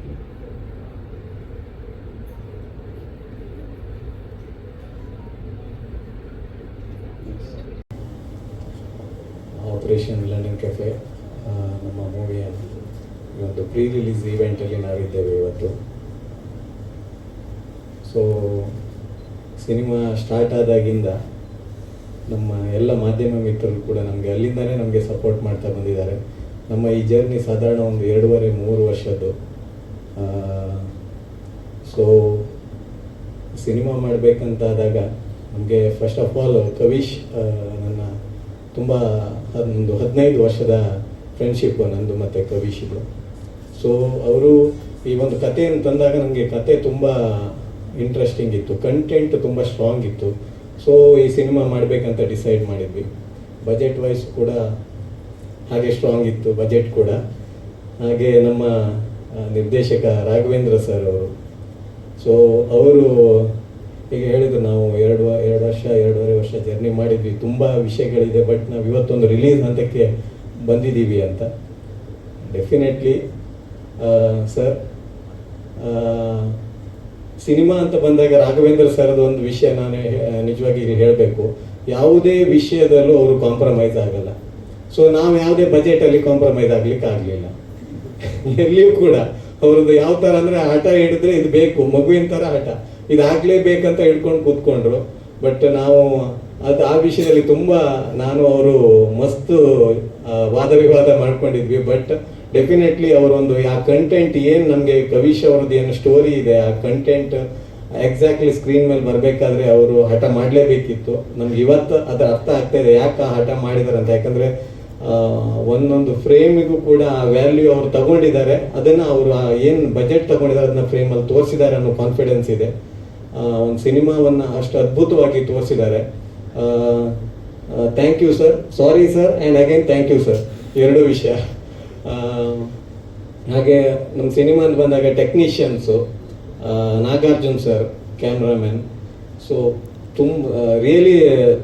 ಆಪರೇಷನ್ ಲಂಡನ್ ಕೆಫೆ ನಮ್ಮ ಮೂವಿಯ ಒಂದು ಪ್ರೀ ರಿಲೀಸ್ ಈವೆಂಟಲ್ಲಿ ನಾವಿದ್ದೇವೆ ಇವತ್ತು. ಸೊ ಸಿನಿಮಾ ಸ್ಟಾರ್ಟ್ ಆದಾಗಿಂದ ನಮ್ಮ ಎಲ್ಲ ಮಾಧ್ಯಮ ಮಿತ್ರರು ಕೂಡ ನಮಗೆ ಅಲ್ಲಿಂದನೇ ನಮಗೆ ಸಪೋರ್ಟ್ ಮಾಡ್ತಾ ಬಂದಿದ್ದಾರೆ. ನಮ್ಮ ಈ ಜರ್ನಿ ಸಾಧಾರಣ ಒಂದು 2.5-3 ವರ್ಷದ್ದು. ಸೊ ಸಿನಿಮಾ ಮಾಡಬೇಕಂತಾದಾಗ ನಮಗೆ ಫಸ್ಟ್ ಆಫ್ ಆಲ್ ಕವಿಶ್ ನನ್ನ ತುಂಬ ಒಂದು 15 ವರ್ಷದ ಫ್ರೆಂಡ್ಶಿಪ್ ನಂದು ಮತ್ತು ಕವಿಶಿದು. ಸೊ ಅವರು ಈ ಒಂದು ಕಥೆಯನ್ನು ತಂದಾಗ ನನಗೆ ಕತೆ ತುಂಬ ಇಂಟ್ರೆಸ್ಟಿಂಗ್ ಇತ್ತು, ಕಂಟೆಂಟ್ ತುಂಬ ಸ್ಟ್ರಾಂಗ್ ಇತ್ತು. ಸೊ ಈ ಸಿನಿಮಾ ಮಾಡಬೇಕಂತ ಡಿಸೈಡ್ ಮಾಡಿದ್ವಿ. ಬಜೆಟ್ ವೈಸ್ ಕೂಡ ಹಾಗೆ ಸ್ಟ್ರಾಂಗ್ ಇತ್ತು, ಬಜೆಟ್ ಕೂಡ. ಹಾಗೆ ನಮ್ಮ ನಿರ್ದೇಶಕ ರಾಘವೇಂದ್ರ ಸರ್ ಅವರು. ಸೊ ಅವರು ಈಗ ಹೇಳಿದ್ರು, ನಾವು 2.5 ವರ್ಷ ಜರ್ನಿ ಮಾಡಿದ್ವಿ, ತುಂಬ ವಿಷಯಗಳಿದೆ, ಬಟ್ ನಾವು ಇವತ್ತೊಂದು ರಿಲೀಸ್ ಹಂತಕ್ಕೆ ಬಂದಿದ್ದೀವಿ ಅಂತ. ಡೆಫಿನೆಟ್ಲಿ ಸರ್, ಸಿನಿಮಾ ಅಂತ ಬಂದಾಗ ರಾಘವೇಂದ್ರ ಸರ್ದು ಒಂದು ವಿಷಯ ನಾನು ನಿಜವಾಗಿ ಹೇಳಬೇಕು, ಯಾವುದೇ ವಿಷಯದಲ್ಲೂ ಅವರು ಕಾಂಪ್ರಮೈಸ್ ಆಗಲ್ಲ. ಸೊ ನಾವು ಯಾವುದೇ ಬಜೆಟಲ್ಲಿ ಕಾಂಪ್ರಮೈಸ್ ಆಗ್ಲಿಕ್ಕೆ ಆಗಲಿಲ್ಲ ಎಲ್ಲಿಯೂ ಕೂಡ. ಅವ್ರದ್ದು ಯಾವ ಥರ ಅಂದರೆ ಹಠ ಹಿಡಿದ್ರೆ ಇದು ಬೇಕು, ಮಗುವಿನ ಥರ ಹಠ, ಇದಾಗಲೇಬೇಕಂತ ಹಿಡ್ಕೊಂಡು ಕೂತ್ಕೊಂಡ್ರು. ಬಟ್ ನಾವು ಆ ವಿಷಯದಲ್ಲಿ ತುಂಬ ನಾನು ಅವರು ಮಸ್ತ್ ವಾದ ವಿವಾದ ಮಾಡ್ಕೊಂಡಿದ್ವಿ. ಬಟ್ ಡೆಫಿನೆಟ್ಲಿ ಅವರೊಂದು ಆ ಕಂಟೆಂಟ್ ಏನು ನಮಗೆ ಕವಿಶ್ ಅವ್ರದ್ದು ಏನು ಸ್ಟೋರಿ ಇದೆ, ಆ ಕಂಟೆಂಟ್ ಎಕ್ಸಾಕ್ಟ್ಲಿ ಸ್ಕ್ರೀನ್ ಮೇಲೆ ಬರಬೇಕಾದ್ರೆ ಅವರು ಹಠ ಮಾಡಲೇಬೇಕಿತ್ತು. ನಮ್ಗೆ ಇವತ್ತು ಅದರ ಅರ್ಥ ಆಗ್ತಾ ಇದೆ ಯಾಕೆ ಹಠ ಮಾಡಿದಾರೆ ಅಂತ. ಯಾಕಂದರೆ ಒಂದೊಂದು ಫ್ರೇಮಿಗೂ ಕೂಡ ಆ ವ್ಯಾಲ್ಯೂ ಅವ್ರು ತಗೊಂಡಿದ್ದಾರೆ, ಅದನ್ನು ಅವರು ಏನು ಬಜೆಟ್ ತಗೊಂಡಿದ್ದಾರೆ ಅದನ್ನ ಫ್ರೇಮಲ್ಲಿ ತೋರಿಸಿದ್ದಾರೆ ಅನ್ನೋ ಕಾನ್ಫಿಡೆನ್ಸ್ ಇದೆ. ಒಂದು ಸಿನಿಮಾವನ್ನು ಅಷ್ಟು ಅದ್ಭುತವಾಗಿ ತೋರಿಸಿದ್ದಾರೆ. Thank you sir, sorry sir and again thank you sir, ಎರಡೂ ವಿಷಯ. ಹಾಗೆ ನಮ್ಮ ಸಿನಿಮಾ ಅಂತ ಬಂದಾಗ technicians Nagarjun sir, cameraman. So really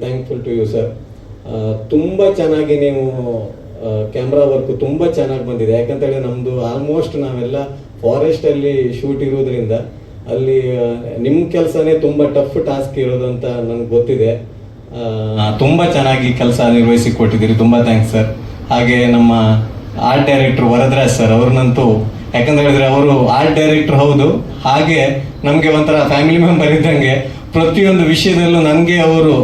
thankful to you sir. ತುಂಬ ಚೆನ್ನಾಗಿ ನೀವು ಕ್ಯಾಮ್ರಾ ವರ್ಕು ತುಂಬ ಚೆನ್ನಾಗಿ ಬಂದಿದೆ. ಯಾಕಂತೇಳಿ ನಮ್ಮದು ಆಲ್ಮೋಸ್ಟ್ ನಾವೆಲ್ಲ ಫಾರೆಸ್ಟಲ್ಲಿ ಶೂಟ್ ಇರೋದ್ರಿಂದ ಅಲ್ಲಿ ನಿಮ್ಮ ಕೆಲಸನೇ ತುಂಬ ಟಫ್ ಟಾಸ್ಕ್ ಇರೋದು ಅಂತ ನನಗೆ ಗೊತ್ತಿದೆ. ತುಂಬ ಚೆನ್ನಾಗಿ ಕೆಲಸ ನಿರ್ವಹಿಸಿ ಕೊಟ್ಟಿದ್ದೀರಿ, ತುಂಬ ಥ್ಯಾಂಕ್ಸ್ ಸರ್. ಹಾಗೆ ನಮ್ಮ ಆರ್ಟ್ ಡೈರೆಕ್ಟರ್ ವರದರಾಜ್ ಸರ್, ಅವ್ರನ್ನಂತೂ ಯಾಕಂತ ಹೇಳಿದ್ರೆ ಅವರು ಆರ್ಟ್ ಡೈರೆಕ್ಟರ್ ಹೌದು, ಹಾಗೆ ನಮಗೆ ಒಂಥರ ಫ್ಯಾಮಿಲಿ ಮೆಂಬರ್ ಇದ್ದಂಗೆ. ಪ್ರತಿಯೊಂದು ವಿಷಯದಲ್ಲೂ ನನಗೆ ಅವರು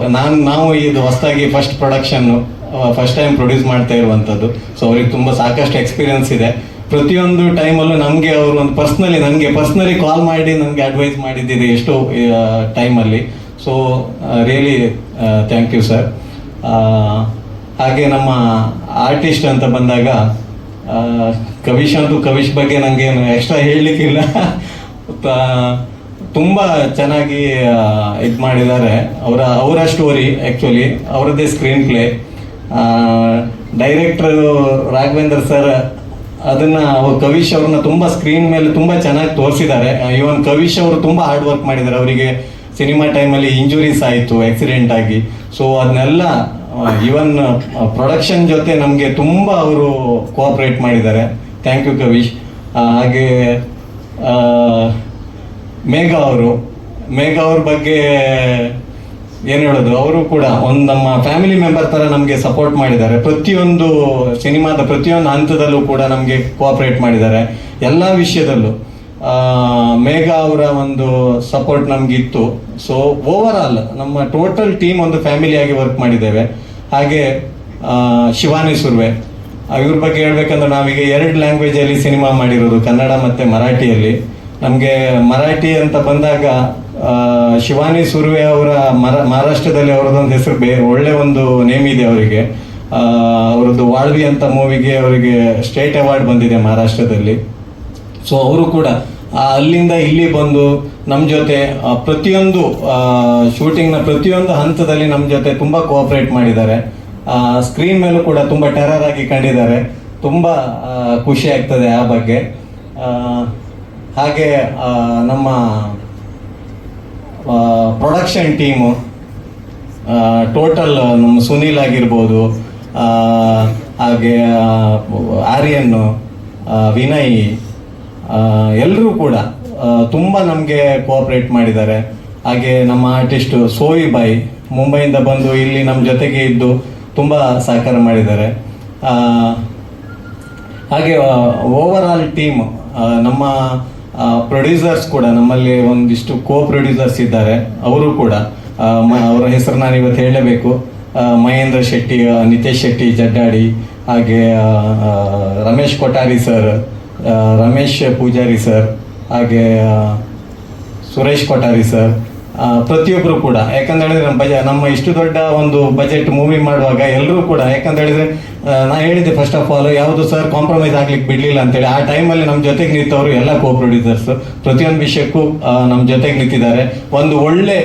ನಾವು ಇದು ಹೊಸದಾಗಿ ಫಸ್ಟ್ ಟೈಮ್ ಪ್ರೊಡ್ಯೂಸ್ ಮಾಡ್ತಾ ಇರುವಂಥದ್ದು. ಸೊ ಅವ್ರಿಗೆ ತುಂಬ ಸಾಕಷ್ಟು ಎಕ್ಸ್ಪೀರಿಯನ್ಸ್ ಇದೆ. ಪ್ರತಿಯೊಂದು ಟೈಮಲ್ಲೂ ನಮಗೆ ಅವರು ಒಂದು ಪರ್ಸ್ನಲಿ ಕಾಲ್ ಮಾಡಿ ನನಗೆ ಅಡ್ವೈಸ್ ಮಾಡಿದ್ದಿದೆ ಎಷ್ಟೋ ಟೈಮಲ್ಲಿ. So really thank you sir. ಹಾಗೆ ನಮ್ಮ ಆರ್ಟಿಸ್ಟ್ ಅಂತ ಬಂದಾಗ ಕವಿಶ್ ಬಗ್ಗೆ ನನಗೇನು ಎಕ್ಸ್ಟ್ರಾ ಹೇಳಲಿಕ್ಕಿಲ್ಲ. ತುಂಬ ಚೆನ್ನಾಗಿ ಇದು ಮಾಡಿದ್ದಾರೆ. ಅವರ ಸ್ಟೋರಿ ಆ್ಯಕ್ಚುಲಿ ಅವರದ್ದೇ screen play. Director Raghavendra sir ಅದನ್ನು ಕವಿಶ್ ಅವ್ರನ್ನ ತುಂಬ ಸ್ಕ್ರೀನ್ ಮೇಲೆ ತುಂಬ ಚೆನ್ನಾಗಿ ತೋರಿಸಿದ್ದಾರೆ. ಇವನ್ ಕವಿಶ್ ಅವರು ತುಂಬ ಹಾರ್ಡ್ ವರ್ಕ್ ಮಾಡಿದ್ದಾರೆ. ಅವರಿಗೆ ಸಿನಿಮಾ ಟೈಮಲ್ಲಿ ಇಂಜುರೀಸ್ ಆಯಿತು ಆಕ್ಸಿಡೆಂಟ್ ಆಗಿ. ಸೊ ಅದನ್ನೆಲ್ಲ ಇವನ್ ಪ್ರೊಡಕ್ಷನ್ ಜೊತೆ ನಮಗೆ ತುಂಬ ಅವರು ಕೋಆಪ್ರೇಟ್ ಮಾಡಿದ್ದಾರೆ. Thank you Kavish. ಹಾಗೆ ಮೇಘಾ ಅವ್ರ ಬಗ್ಗೆ ಏನು ಹೇಳೋದು, ಅವರು ಕೂಡ ಒಂದು ನಮ್ಮ ಫ್ಯಾಮಿಲಿ ಮೆಂಬರ್ ಥರ ನಮಗೆ ಸಪೋರ್ಟ್ ಮಾಡಿದ್ದಾರೆ. ಪ್ರತಿಯೊಂದು ಸಿನಿಮಾದ ಪ್ರತಿಯೊಂದು ಹಂತದಲ್ಲೂ ಕೂಡ ನಮಗೆ ಕೋಆಪ್ರೇಟ್ ಮಾಡಿದ್ದಾರೆ ಎಲ್ಲ ವಿಷಯದಲ್ಲೂ. ಮೇಘಾ ಅವರ ಒಂದು ಸಪೋರ್ಟ್ ನಮಗಿತ್ತು. ಸೊ ಓವರ್ ಆಲ್ ನಮ್ಮ ಟೋಟಲ್ ಟೀಮ್ ಒಂದು ಫ್ಯಾಮಿಲಿಯಾಗಿ ವರ್ಕ್ ಮಾಡಿದ್ದೇವೆ. ಹಾಗೆ ಶಿವಾನಿ ಸುರ್ವೆ ಇವ್ರ ಬಗ್ಗೆ ಹೇಳ್ಬೇಕಂದ್ರೆ ನಾವೀಗ 2 ಲ್ಯಾಂಗ್ವೇಜಲ್ಲಿ ಸಿನಿಮಾ ಮಾಡಿರೋದು, ಕನ್ನಡ ಮತ್ತು ಮರಾಠಿಯಲ್ಲಿ. ನಮಗೆ ಮರಾಠಿ ಅಂತ ಬಂದಾಗ ಶಿವಾನಿ ಸುರ್ವೆ ಅವರ ಮಹಾರಾಷ್ಟ್ರದಲ್ಲಿ ಅವರದೊಂದು ಹೆಸರು ಒಳ್ಳೆ ಒಂದು ನೇಮ್ ಇದೆ ಅವರಿಗೆ. ಅವರದ್ದು ವಾಳ್ವಿ ಅಂತ ಮೂವಿಗೆ ಅವರಿಗೆ ಸ್ಟೇಟ್ ಅವಾರ್ಡ್ ಬಂದಿದೆ ಮಹಾರಾಷ್ಟ್ರದಲ್ಲಿ. ಸೊ ಅವರು ಕೂಡ ಅಲ್ಲಿಂದ ಇಲ್ಲಿ ಬಂದು ನಮ್ಮ ಜೊತೆ ಪ್ರತಿಯೊಂದು ಶೂಟಿಂಗ್ನ ಪ್ರತಿಯೊಂದು ಹಂತದಲ್ಲಿ ನಮ್ಮ ಜೊತೆ ತುಂಬ ಕೋಆಪ್ರೇಟ್ ಮಾಡಿದ್ದಾರೆ. ಸ್ಕ್ರೀನ್ ಮೇಲೂ ಕೂಡ ತುಂಬ ಟೆರರ್ ಆಗಿ ಕಂಡಿದ್ದಾರೆ. ತುಂಬ ಖುಷಿ ಆಗ್ತದೆ ಆ ಬಗ್ಗೆ. ಹಾಗೆ ನಮ್ಮ ಪ್ರೊಡಕ್ಷನ್ ಟೀಮು ಟೋಟಲ್ ನಮ್ಮ ಸುನೀಲ್ ಆಗಿರ್ಬೋದು, ಹಾಗೆ ಆರ್ಯನ್, ವಿನಯ್, ಎಲ್ಲರೂ ಕೂಡ ತುಂಬ ನಮಗೆ ಕೋಆಪ್ರೇಟ್ ಮಾಡಿದ್ದಾರೆ. ಹಾಗೆ ನಮ್ಮ ಆರ್ಟಿಸ್ಟು ಸೋವಿ ಬಾಯ್ ಮುಂಬೈಯಿಂದ ಬಂದು ಇಲ್ಲಿ ನಮ್ಮ ಜೊತೆಗೆ ಇದ್ದು ತುಂಬ ಸಹಕಾರ ಮಾಡಿದ್ದಾರೆ. ಹಾಗೆ ಓವರ್ ಆಲ್ ಟೀಮ್ ನಮ್ಮ ಪ್ರೊಡ್ಯೂಸರ್ಸ್ ಕೂಡ ನಮ್ಮಲ್ಲಿ ಒಂದಿಷ್ಟು ಪ್ರೊಡ್ಯೂಸರ್ಸ್ ಇದ್ದಾರೆ. ಅವರು ಕೂಡ ಅವರ ಹೆಸರು ನಾನು ಇವತ್ತು ಹೇಳಲೇಬೇಕು. ಮಹೇಂದ್ರ ಶೆಟ್ಟಿ, ನಿತೇಶ್ ಶೆಟ್ಟಿ ಜಡ್ಡಾಡಿ, ಹಾಗೆ ರಮೇಶ್ ಕೊಠಾರಿ ಸರ್, ರಮೇಶ್ ಪೂಜಾರಿ ಸರ್, ಹಾಗೆ ಸುರೇಶ್ ಕೊಠಾರಿ ಸರ್, ಪ್ರತಿಯೊಬ್ಬರು ಕೂಡ. ಯಾಕಂತ ಹೇಳಿದ್ರೆ ನಮ್ಮ ಇಷ್ಟು ದೊಡ್ಡ ಒಂದು ಬಜೆಟ್ ಮೂವಿ ಮಾಡುವಾಗ ಎಲ್ಲರೂ ಕೂಡ, ಯಾಕಂತ ಹೇಳಿದ್ರೆ ನಾ ಹೇಳಿದ್ದೆ ಫಸ್ಟ್ ಆಫ್ ಆಲ್ ಯಾವುದು ಸರ್ ಕಾಂಪ್ರಮೈಸ್ ಆಗ್ಲಿಕ್ಕೆ ಬಿಡಲಿಲ್ಲ ಅಂತೇಳಿ. ಆ ಟೈಮಲ್ಲಿ ನಮ್ಮ ಜೊತೆಗೆ ನಿಂತವರು ಎಲ್ಲ ಪ್ರೊಡ್ಯೂಸರ್ಸ್ ಪ್ರತಿಯೊಂದು ವಿಷಯಕ್ಕೂ ನಮ್ಮ ಜೊತೆಗೆ ನಿಂತಿದ್ದಾರೆ. ಒಂದು ಒಳ್ಳೆ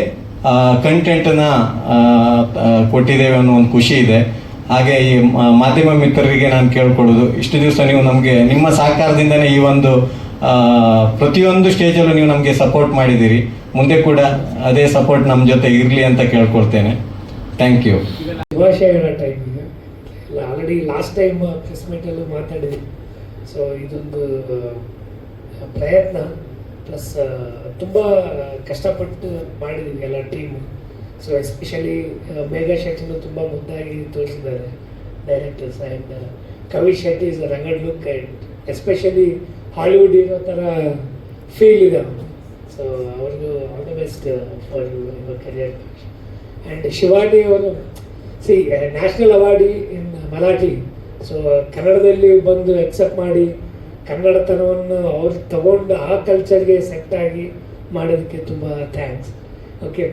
ಕಂಟೆಂಟನ್ನ ಕೊಟ್ಟಿದ್ದೇವೆ ಅನ್ನೋ ಒಂದು ಖುಷಿ ಇದೆ. ಹಾಗೆ ಈ ಮಾಧ್ಯಮ ಮಿತ್ರರಿಗೆ ನಾನು ಕೇಳ್ಕೊಳ್ಳೋದು, ಇಷ್ಟು ದಿವಸ ನೀವು ನಮಗೆ ನಿಮ್ಮ ಸಹಕಾರದಿಂದನೇ ಈ ಒಂದು ಪ್ರತಿಯೊಂದು ಸ್ಟೇಜಲ್ಲೂ ನೀವು ನಮಗೆ ಸಪೋರ್ಟ್ ಮಾಡಿದ್ದೀರಿ. ಮುಂದೆ ಕೂಡ ಅದೇ ಸಪೋರ್ಟ್ ನಮ್ಮ ಜೊತೆ ಇರಲಿ ಅಂತ ಕೇಳ್ಕೊಳ್ತೇನೆ. Thank you. ಶುಭಾಶಯಗಳ ಟೈಮ್ ಈಗ ಆಲ್ರೆಡಿ ಲಾಸ್ಟ್ ಟೈಮ್ ಪ್ರೆಸ್ ಮೀಟಲ್ಲೂ ಮಾತಾಡಿದ್ವಿ. ಸೊ ಇದೊಂದು ಪ್ರಯತ್ನ ಪ್ಲಸ್ ತುಂಬ ಕಷ್ಟಪಟ್ಟು ಮಾಡಿದ್ದೀವಿ ಎಲ್ಲ ಟೀಮು. ಸೊ ಎಸ್ಪೆಷಲಿ ಮೇಘಾ ಶೆಟ್ಟಿನೂ ತುಂಬ ಮುದ್ದಾಗಿ ತೋರಿಸಿದ್ದಾರೆ directors. And Kavi Shetty is rugged look and especially Hollywood ಇರೋ ಥರ ಫೀಲ್ ಇದೆ ಅವನು. ಸೊ ಅವ್ರಿಗೂ all the best for your career. And Shivani ಅವರು national awardee in Marathi. So ಕನ್ನಡದಲ್ಲಿ ಬಂದು ಎಕ್ಸೆಪ್ಟ್ ಮಾಡಿ ಕನ್ನಡತನವನ್ನು ಅವ್ರು ತಗೊಂಡು ಆ ಕಲ್ಚರ್ಗೆ ಸೆಟ್ ಆಗಿ ಮಾಡೋದಕ್ಕೆ ತುಂಬ ಥ್ಯಾಂಕ್ಸ್. ಓಕೆ,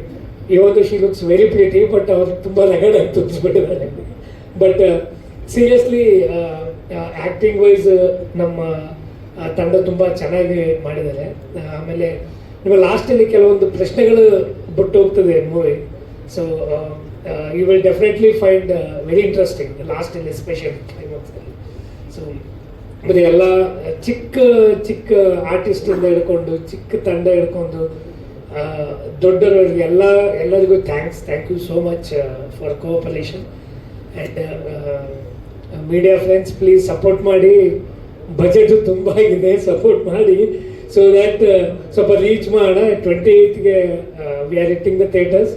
ಇವತ್ತು she looks very pretty, but ಅವ್ರು ತುಂಬ ರಗಡಾಗಿ ತೋರಿಸ್ಬಿಟ್ಟಿದ್ದಾರೆ. ಬಟ್ ಸೀರಿಯಸ್ಲಿ ಆ್ಯಕ್ಟಿಂಗ್ ವೈಸ್ ನಮ್ಮ ತಂಡ ತುಂಬ ಚೆನ್ನಾಗಿ ಮಾಡಿದ್ದಾರೆ. ಆಮೇಲೆ ನಿಮ್ಮ ಲಾಸ್ಟಲ್ಲಿ ಕೆಲವೊಂದು ಪ್ರಶ್ನೆಗಳು ಬಿಟ್ಟು ಹೋಗ್ತದೆ movie. So you will definitely find very interesting ಲಾಸ್ಟಲ್ಲಿ ಎಸ್ಪೆಷಲಿ ಕ್ಲೈಮ್ಯಾಕ್ಸಲ್ಲಿ. ಸೊ ಮತ್ತು ಎಲ್ಲ ಚಿಕ್ಕ ಚಿಕ್ಕ ಆರ್ಟಿಸ್ಟಿಂದ ಹಿಡ್ಕೊಂಡು ಚಿಕ್ಕ ತಂಡ ಹಿಡ್ಕೊಂಡು ದೊಡ್ಡವರಿಗೆ ಎಲ್ಲರಿಗೂ thank you so much for cooperation. And media friends please support ಮಾಡಿ. ಬಜೆಟು ತುಂಬ ಇದೆ, ಸಪೋರ್ಟ್ ಮಾಡಿ. ಸೊ ದ್ಯಾಟ್ ಸ್ವಲ್ಪ ರೀಚ್ ಮಾಡೋಣ. 28ಗೆ we are hitting the theatres.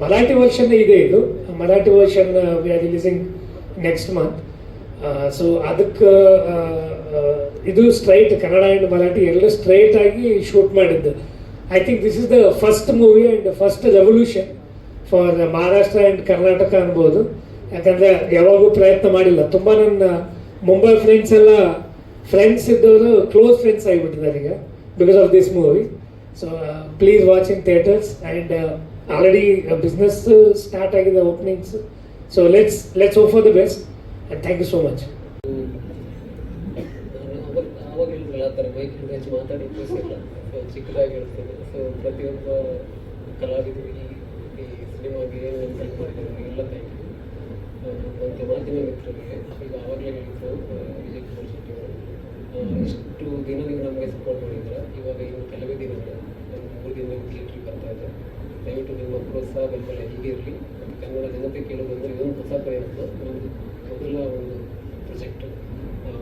Marathi version ಇದೆ, ಇದು Marathi version we are releasing next month. So ಅದಕ್ಕೆ ಇದು ಸ್ಟ್ರೈಟ್ ಕನ್ನಡ ಆ್ಯಂಡ್ ಮರಾಠಿ ಎಲ್ಲ ಸ್ಟ್ರೈಟ್ ಆಗಿ ಶೂಟ್ ಮಾಡಿದ್ದು. I think this is the first movie and first revolution for Maharashtra and Karnataka ಅನ್ಬೋದು. ಯಾಕಂದರೆ ಯಾವಾಗೂ ಪ್ರಯತ್ನ ಮಾಡಿಲ್ಲ. ತುಂಬ ನನ್ನ ಮುಂಬೈ ಫ್ರೆಂಡ್ಸ್ ಎಲ್ಲ ಫ್ರೆಂಡ್ಸ್ ಇದ್ದವರು ಕ್ಲೋಸ್ ಫ್ರೆಂಡ್ಸ್ ಆಗಿಬಿಟ್ಟಿದ್ದಾರೆ ಈಗ because of this movie. So please watch in theatres. And already business start ಆಗಿದೆ, openings. So let's hope for the best and thank you so much. ಆವಾಗ ಹೇಳಿದ್ರಲ್ಲ ಆ ಥರ ಬೈಕ್ ಹೆಚ್ಚು ಮಾತಾಡಿ ಇಲ್ಲ, ಸೊ ಚಿಕ್ಕದಾಗಿ ಹೇಳ್ತೇನೆ. ಸೊ ಪ್ರತಿಯೊಬ್ಬ ಕಲಾವಿದರಿಗೆ ಈ ಸಿನಿಮಾಗೆ ಏನು ಹೆಲ್ಪ್ ಮಾಡಿದ್ದಾರೆ ಎಲ್ಲ ಥ್ಯಾಂಕ್ ಯು. ಮತ್ತು ಮಾಧ್ಯಮ ಮಿತ್ರರಿಗೆ ಈಗ ಆವಾಗಲೇ ಹೇಳಿದ್ರು ವಿಜಯ್ ಕುಮಾರ್ ಶೆಟ್ಟಿ ಅವರು ಇಷ್ಟು ದಿನ ನೀವು ನಮಗೆ ಸಪೋರ್ಟ್ ಮಾಡಿದ್ರೆ. ಇವಾಗ ಇನ್ನು ಕೆಲವೇ ದಿನಗಳು ಒಂದು 3 ದಿನ ಥಿಯೇಟ್ರಿಗೆ ಬರ್ತಾ ಇದೆ. ದಯವಿಟ್ಟು ನಿಮ್ಮ ಪ್ರೋತ್ಸಾಹ ಬೆಂಬಲ ಹೀಗೆ ಇರಲಿ. ಮತ್ತು ಕನ್ನಡ ಜನತೆ ಕೇಳೋದಂದರೆ ಇದೊಂದು ಹೊಸ ಪ್ರಯತ್ನ, ಒಂದು ಮೊದಲ ಒಂದು ಪ್ರೊಜೆಕ್ಟ್.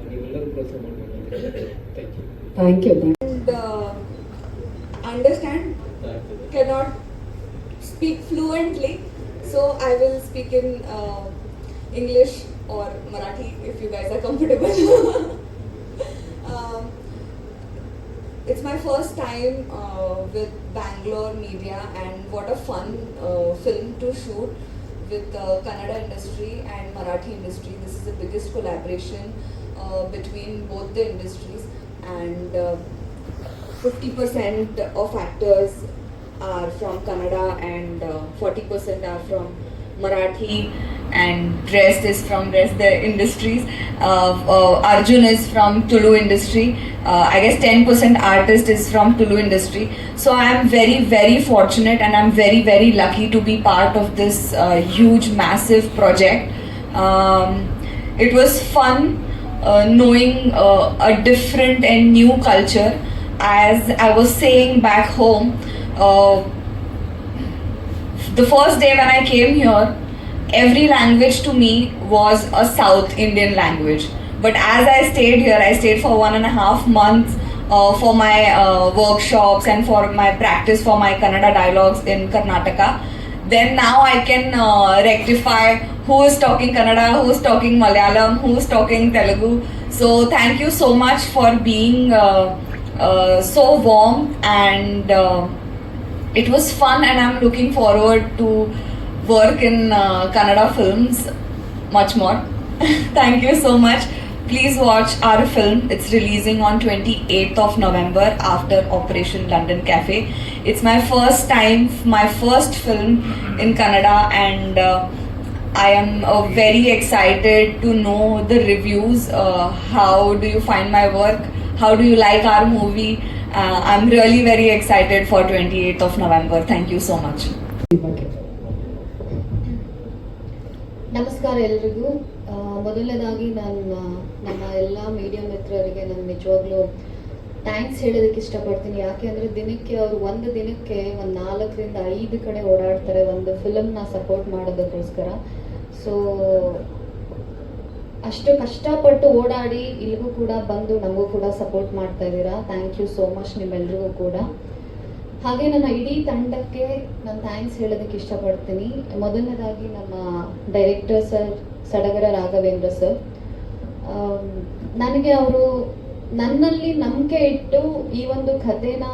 ನೀವೆಲ್ಲರೂ ಪ್ರೋತ್ಸಾಹ ಮಾಡಬೇಕು ಅಂತ thank you. And understand, cannot speak fluently, so I will speak in English or Marathi if you guys are comfortable. it's my first time with Bangalore Media, and what a fun film to shoot with Kannada industry and Marathi industry. This is the biggest collaboration between both the industries, and 50% of actors are from Kannada and 40% are from Marathi, and rest is from rest the industries. Arjun is from Tulu industry. I guess 10% artist is from Tulu industry. So I am very, very fortunate, and I'm very, very lucky to be part of this huge, massive project. It was fun knowing a different and new culture. As I was saying back home, the first day when I came here, every language to me was a South Indian language. But as I stayed here, I stayed for 1.5 months for my workshops and for my practice for my Kannada dialogues in Karnataka. Then now I can rectify who is talking Kannada, who is talking Malayalam, who is talking Telugu. So thank you so much for being so warm, and it was fun, and I'm looking forward to work in Kannada films much more. Thank you so much. Please watch our film. It's releasing on 28th of November after Operation London Cafe. It's my first time, my first film in Kannada, and I am very excited to know the reviews. How do you find my work? How do you like our movie? I'm really very excited for 28th of November. Thank you so much. ನಮಸ್ಕಾರ ಎಲ್ರಿಗೂ. ಮೊದಲನೇದಾಗಿ ನಾನು ನಮ್ಮ ಎಲ್ಲ media ಮಿತ್ರರಿಗೆ ನಾನು ನಿಜವಾಗ್ಲೂ thanks ಹೇಳೋದಕ್ಕೆ ಇಷ್ಟಪಡ್ತೀನಿ. ಯಾಕೆ ಅಂದರೆ ದಿನಕ್ಕೆ ಅವರು ಒಂದು ದಿನಕ್ಕೆ ಒಂದು 4ರಿಂದ 5 ಕಡೆ ಓಡಾಡ್ತಾರೆ ಒಂದು ಫಿಲಮ್ನ ಸಪೋರ್ಟ್ ಮಾಡೋದಕ್ಕೋಸ್ಕರ. ಸೊ ಅಷ್ಟು ಕಷ್ಟಪಟ್ಟು ಓಡಾಡಿ ಇಲ್ಲಿಗೂ ಕೂಡ ಬಂದು ನಮಗೂ ಕೂಡ ಸಪೋರ್ಟ್ ಮಾಡ್ತಾ ಇದ್ದೀರಾ. ಥ್ಯಾಂಕ್ ಯು ಸೋ ಮಚ್ ನಿಮ್ಮೆಲ್ರಿಗೂ ಕೂಡ. ಹಾಗೆ ನನ್ನ ಇಡೀ ತಂಡಕ್ಕೆ ನಾನು ಥ್ಯಾಂಕ್ಸ್ ಹೇಳೋದಕ್ಕೆ ಇಷ್ಟಪಡ್ತೀನಿ. ಮೊದಲನೇದಾಗಿ ನಮ್ಮ ಡೈರೆಕ್ಟರ್ ಸರ್ ಸಡಗರ ರಾಘವೇಂದ್ರ ಸರ್, ನನಗೆ ಅವರು ನನ್ನಲ್ಲಿ ನಂಬಿಕೆ ಇಟ್ಟು ಈ ಒಂದು ಕಥೆನ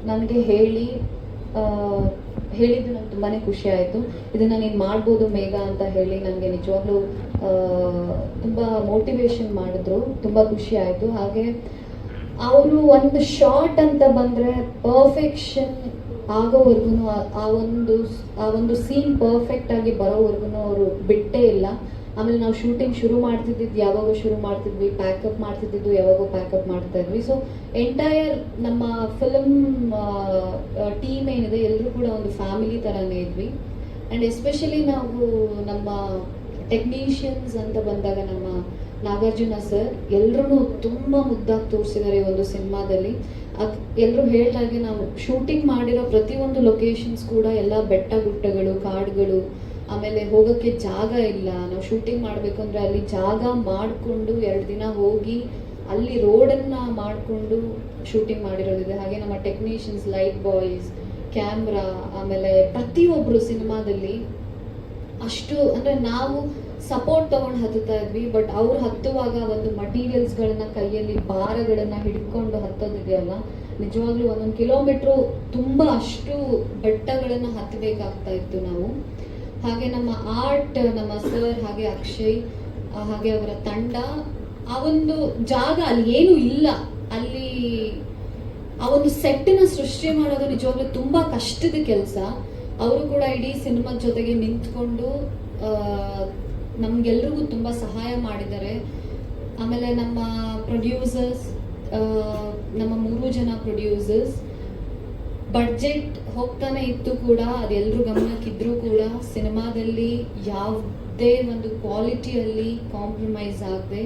ನನಗೆ ಹೇಳಿದ್ದು ನಂಗೆ ತುಂಬಾ ಖುಷಿ ಆಯಿತು. ಇದನ್ನು ನೀನು ಮಾಡ್ಬೋದು ಮೇಘ ಅಂತ ಹೇಳಿ ನನಗೆ ನಿಜವಾಗ್ಲೂ ತುಂಬ ಮೋಟಿವೇಶನ್ ಮಾಡಿದ್ರು. ತುಂಬ ಖುಷಿ ಆಯಿತು. ಹಾಗೆ ಅವರು ಒಂದು ಶಾರ್ಟ್ ಅಂತ ಬಂದರೆ ಪರ್ಫೆಕ್ಷನ್ ಆಗೋವರೆಗೂ ಆ ಒಂದು ಸೀನ್ ಪರ್ಫೆಕ್ಟಾಗಿ ಬರೋವರೆಗೂ ಅವರು ಬಿಟ್ಟೇ ಇಲ್ಲ. ಆಮೇಲೆ ನಾವು ಶೂಟಿಂಗ್ ಶುರು ಮಾಡ್ತಿದ್ದಿದ್ದು ಯಾವಾಗ ಶುರು ಮಾಡ್ತಿದ್ವಿ, ಪ್ಯಾಕಪ್ ಮಾಡ್ತಿದ್ದಿದ್ದು ಯಾವಾಗ ಪ್ಯಾಕಪ್ ಮಾಡ್ತಾ ಇದ್ವಿ. ಸೊ ಎಂಟೈರ್ ನಮ್ಮ ಫಿಲಮ್ ಟೀಮ್ ಏನಿದೆ ಎಲ್ಲರೂ ಕೂಡ ಒಂದು ಫ್ಯಾಮಿಲಿ ಥರನೇ ಇದ್ವಿ. ಆ್ಯಂಡ್ ಎಸ್ಪೆಷಲಿ ನಾವು ನಮ್ಮ ಟೆಕ್ನಿಷಿಯನ್ಸ್ ಅಂತ ಬಂದಾಗ ನಮ್ಮ ನಾಗಾರ್ಜುನ ಸರ್ ಎಲ್ಲರೂ ತುಂಬ ಮುದ್ದಾಗಿ ತೋರಿಸಿದ್ದಾರೆ ಈ ಒಂದು ಸಿನಿಮಾದಲ್ಲಿ. ಎಲ್ಲರೂ ಹೇಳಿದಾಗೆ ನಾವು ಶೂಟಿಂಗ್ ಮಾಡಿರೋ ಪ್ರತಿಯೊಂದು ಲೊಕೇಶನ್ಸ್ ಕೂಡ ಎಲ್ಲ ಬೆಟ್ಟ ಗುಡ್ಡಗಳು, ಕಾಡುಗಳು, ಆಮೇಲೆ ಹೋಗೋಕ್ಕೆ ಜಾಗ ಇಲ್ಲ. ನಾವು ಶೂಟಿಂಗ್ ಮಾಡಬೇಕು ಅಂದರೆ ಅಲ್ಲಿ ಜಾಗ ಮಾಡಿಕೊಂಡು 2 ದಿನ ಹೋಗಿ ಅಲ್ಲಿ ರೋಡನ್ನು ಮಾಡಿಕೊಂಡು ಶೂಟಿಂಗ್ ಮಾಡಿರೋದಿದೆ. ಹಾಗೆ ನಮ್ಮ ಟೆಕ್ನಿಷಿಯನ್ಸ್, ಲೈಟ್ ಬಾಯ್ಸ್, ಕ್ಯಾಮ್ರಾ, ಆಮೇಲೆ ಪ್ರತಿಯೊಬ್ಬರು ಸಿನಿಮಾದಲ್ಲಿ ಅಷ್ಟು ಅಂದರೆ ನಾವು ಸಪೋರ್ಟ್ ತೊಗೊಂಡು ಹತ್ತುತ್ತಾ ಇದ್ವಿ. ಬಟ್ ಅವ್ರು ಹತ್ತುವಾಗ ಒಂದು ಮಟೀರಿಯಲ್ಸ್ಗಳನ್ನ ಕೈಯಲ್ಲಿ ಭಾರಗಳನ್ನು ಹಿಡ್ಕೊಂಡು ಹತ್ತೋದಿದೆಯಲ್ಲ, ನಿಜವಾಗ್ಲೂ 1 ಕಿಲೋಮೀಟ್ರು ತುಂಬ ಅಷ್ಟು ಬೆಟ್ಟಗಳನ್ನು ಹತ್ತಬೇಕಾಗ್ತಾ ಇತ್ತು ನಾವು. ಹಾಗೆ ನಮ್ಮ ಆರ್ಟ್, ನಮ್ಮ ಸರ್, ಹಾಗೆ ಅಕ್ಷಯ್, ಹಾಗೆ ಅವರ ತಂಡ, ಆ ಒಂದು ಜಾಗ ಅಲ್ಲಿ ಏನೂ ಇಲ್ಲ, ಅಲ್ಲಿ ಆ ಒಂದು ಸೆಟ್ಟನ್ನ ಸೃಷ್ಟಿ ಮಾಡೋದು ನಿಜವಾಗ್ಲೂ ತುಂಬ ಕಷ್ಟದ ಕೆಲಸ. ಅವರು ಕೂಡ ಇಡೀ ಸಿನಿಮಾದ ಜೊತೆಗೆ ನಿಂತ್ಕೊಂಡು ನಮಗೆಲ್ರಿಗೂ ತುಂಬ ಸಹಾಯ ಮಾಡಿದ್ದಾರೆ. ಆಮೇಲೆ ನಮ್ಮ ಪ್ರೊಡ್ಯೂಸರ್ಸ್, ನಮ್ಮ 3 ಜನ ಪ್ರೊಡ್ಯೂಸರ್ಸ್, ಬಡ್ಜೆಟ್ ಹೋಗ್ತಾನೆ ಇತ್ತು ಕೂಡ, ಅದೆಲ್ಲರೂ ಗಮನಕ್ಕಿದ್ರೂ ಕೂಡ ಸಿನಿಮಾದಲ್ಲಿ ಯಾವುದೇ ಒಂದು ಕ್ವಾಲಿಟಿಯಲ್ಲಿ ಕಾಂಪ್ರಮೈಸ್ ಆಗದೆ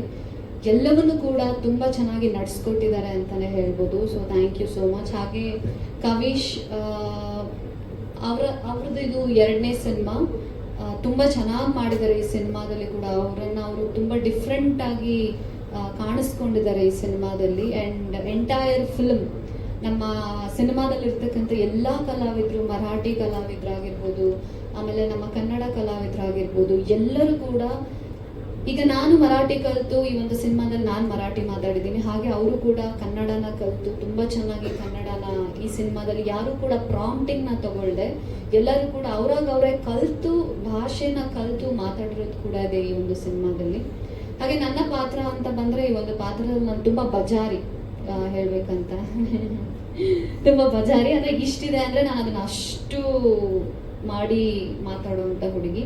ಎಲ್ಲವನ್ನೂ ಕೂಡ ತುಂಬ ಚೆನ್ನಾಗಿ ನಡೆಸ್ಕೊಟ್ಟಿದ್ದಾರೆ ಅಂತಲೇ ಹೇಳ್ಬೋದು. So thank you so much. ಹಾಗೆ ಕವಿಶ್ ಅವ್ರದ್ದು ಇದು 2ನೇ ಸಿನಿಮಾ, ತುಂಬ ಚೆನ್ನಾಗಿ ಮಾಡಿದ್ದಾರೆ ಈ ಸಿನಿಮಾದಲ್ಲಿ ಕೂಡ. ಅವರು ತುಂಬ ಡಿಫ್ರೆಂಟಾಗಿ ಕಾಣಿಸ್ಕೊಂಡಿದ್ದಾರೆ ಈ ಸಿನಿಮಾದಲ್ಲಿ. ಆ್ಯಂಡ್ ಎಂಟೈರ್ ಫಿಲ್ಮ್ ನಮ್ಮ ಸಿನಿಮಾದಲ್ಲಿರ್ತಕ್ಕಂಥ ಎಲ್ಲ ಕಲಾವಿದರು, ಮರಾಠಿ ಕಲಾವಿದರಾಗಿರ್ಬೋದು, ಆಮೇಲೆ ನಮ್ಮ ಕನ್ನಡ ಕಲಾವಿದರಾಗಿರ್ಬೋದು, ಎಲ್ಲರೂ ಕೂಡ ಈಗ ನಾನು ಮರಾಠಿ ಕಲಿತು ಈ ಒಂದು ಸಿನಿಮಾದಲ್ಲಿ ನಾನು ಮರಾಠಿ ಮಾತಾಡಿದ್ದೀನಿ, ಹಾಗೆ ಅವರು ಕೂಡ ಕನ್ನಡನ ಕಲಿತು ತುಂಬ ಚೆನ್ನಾಗಿ ಕನ್ನಡನ ಈ ಸಿನಿಮಾದಲ್ಲಿ ಯಾರು ಕೂಡ ಪ್ರಾಂಪ್ಟಿಂಗ್ನ ತಗೊಳ್ದೆ ಎಲ್ಲರೂ ಕೂಡ ಅವರೇ ಕಲಿತು ಭಾಷೆನ ಕಲಿತು ಮಾತಾಡಿರೋದು ಕೂಡ ಇದೆ ಈ ಒಂದು ಸಿನಿಮಾದಲ್ಲಿ. ಹಾಗೆ ನನ್ನ ಪಾತ್ರ ಅಂತ ಬಂದರೆ ಈ ಒಂದು ಪಾತ್ರದಲ್ಲಿ ನಾನು ತುಂಬ ಬಜಾರಿ ಹೇಳಬೇಕಂತ ತುಂಬ ಬಜಾರಿ ಅಂದರೆ ಇಷ್ಟಿದೆ ಅಂದರೆ ನಾನು ಅದನ್ನು ಅಷ್ಟು ಮಾಡಿ ಮಾತಾಡುವಂಥ ಹುಡುಗಿ.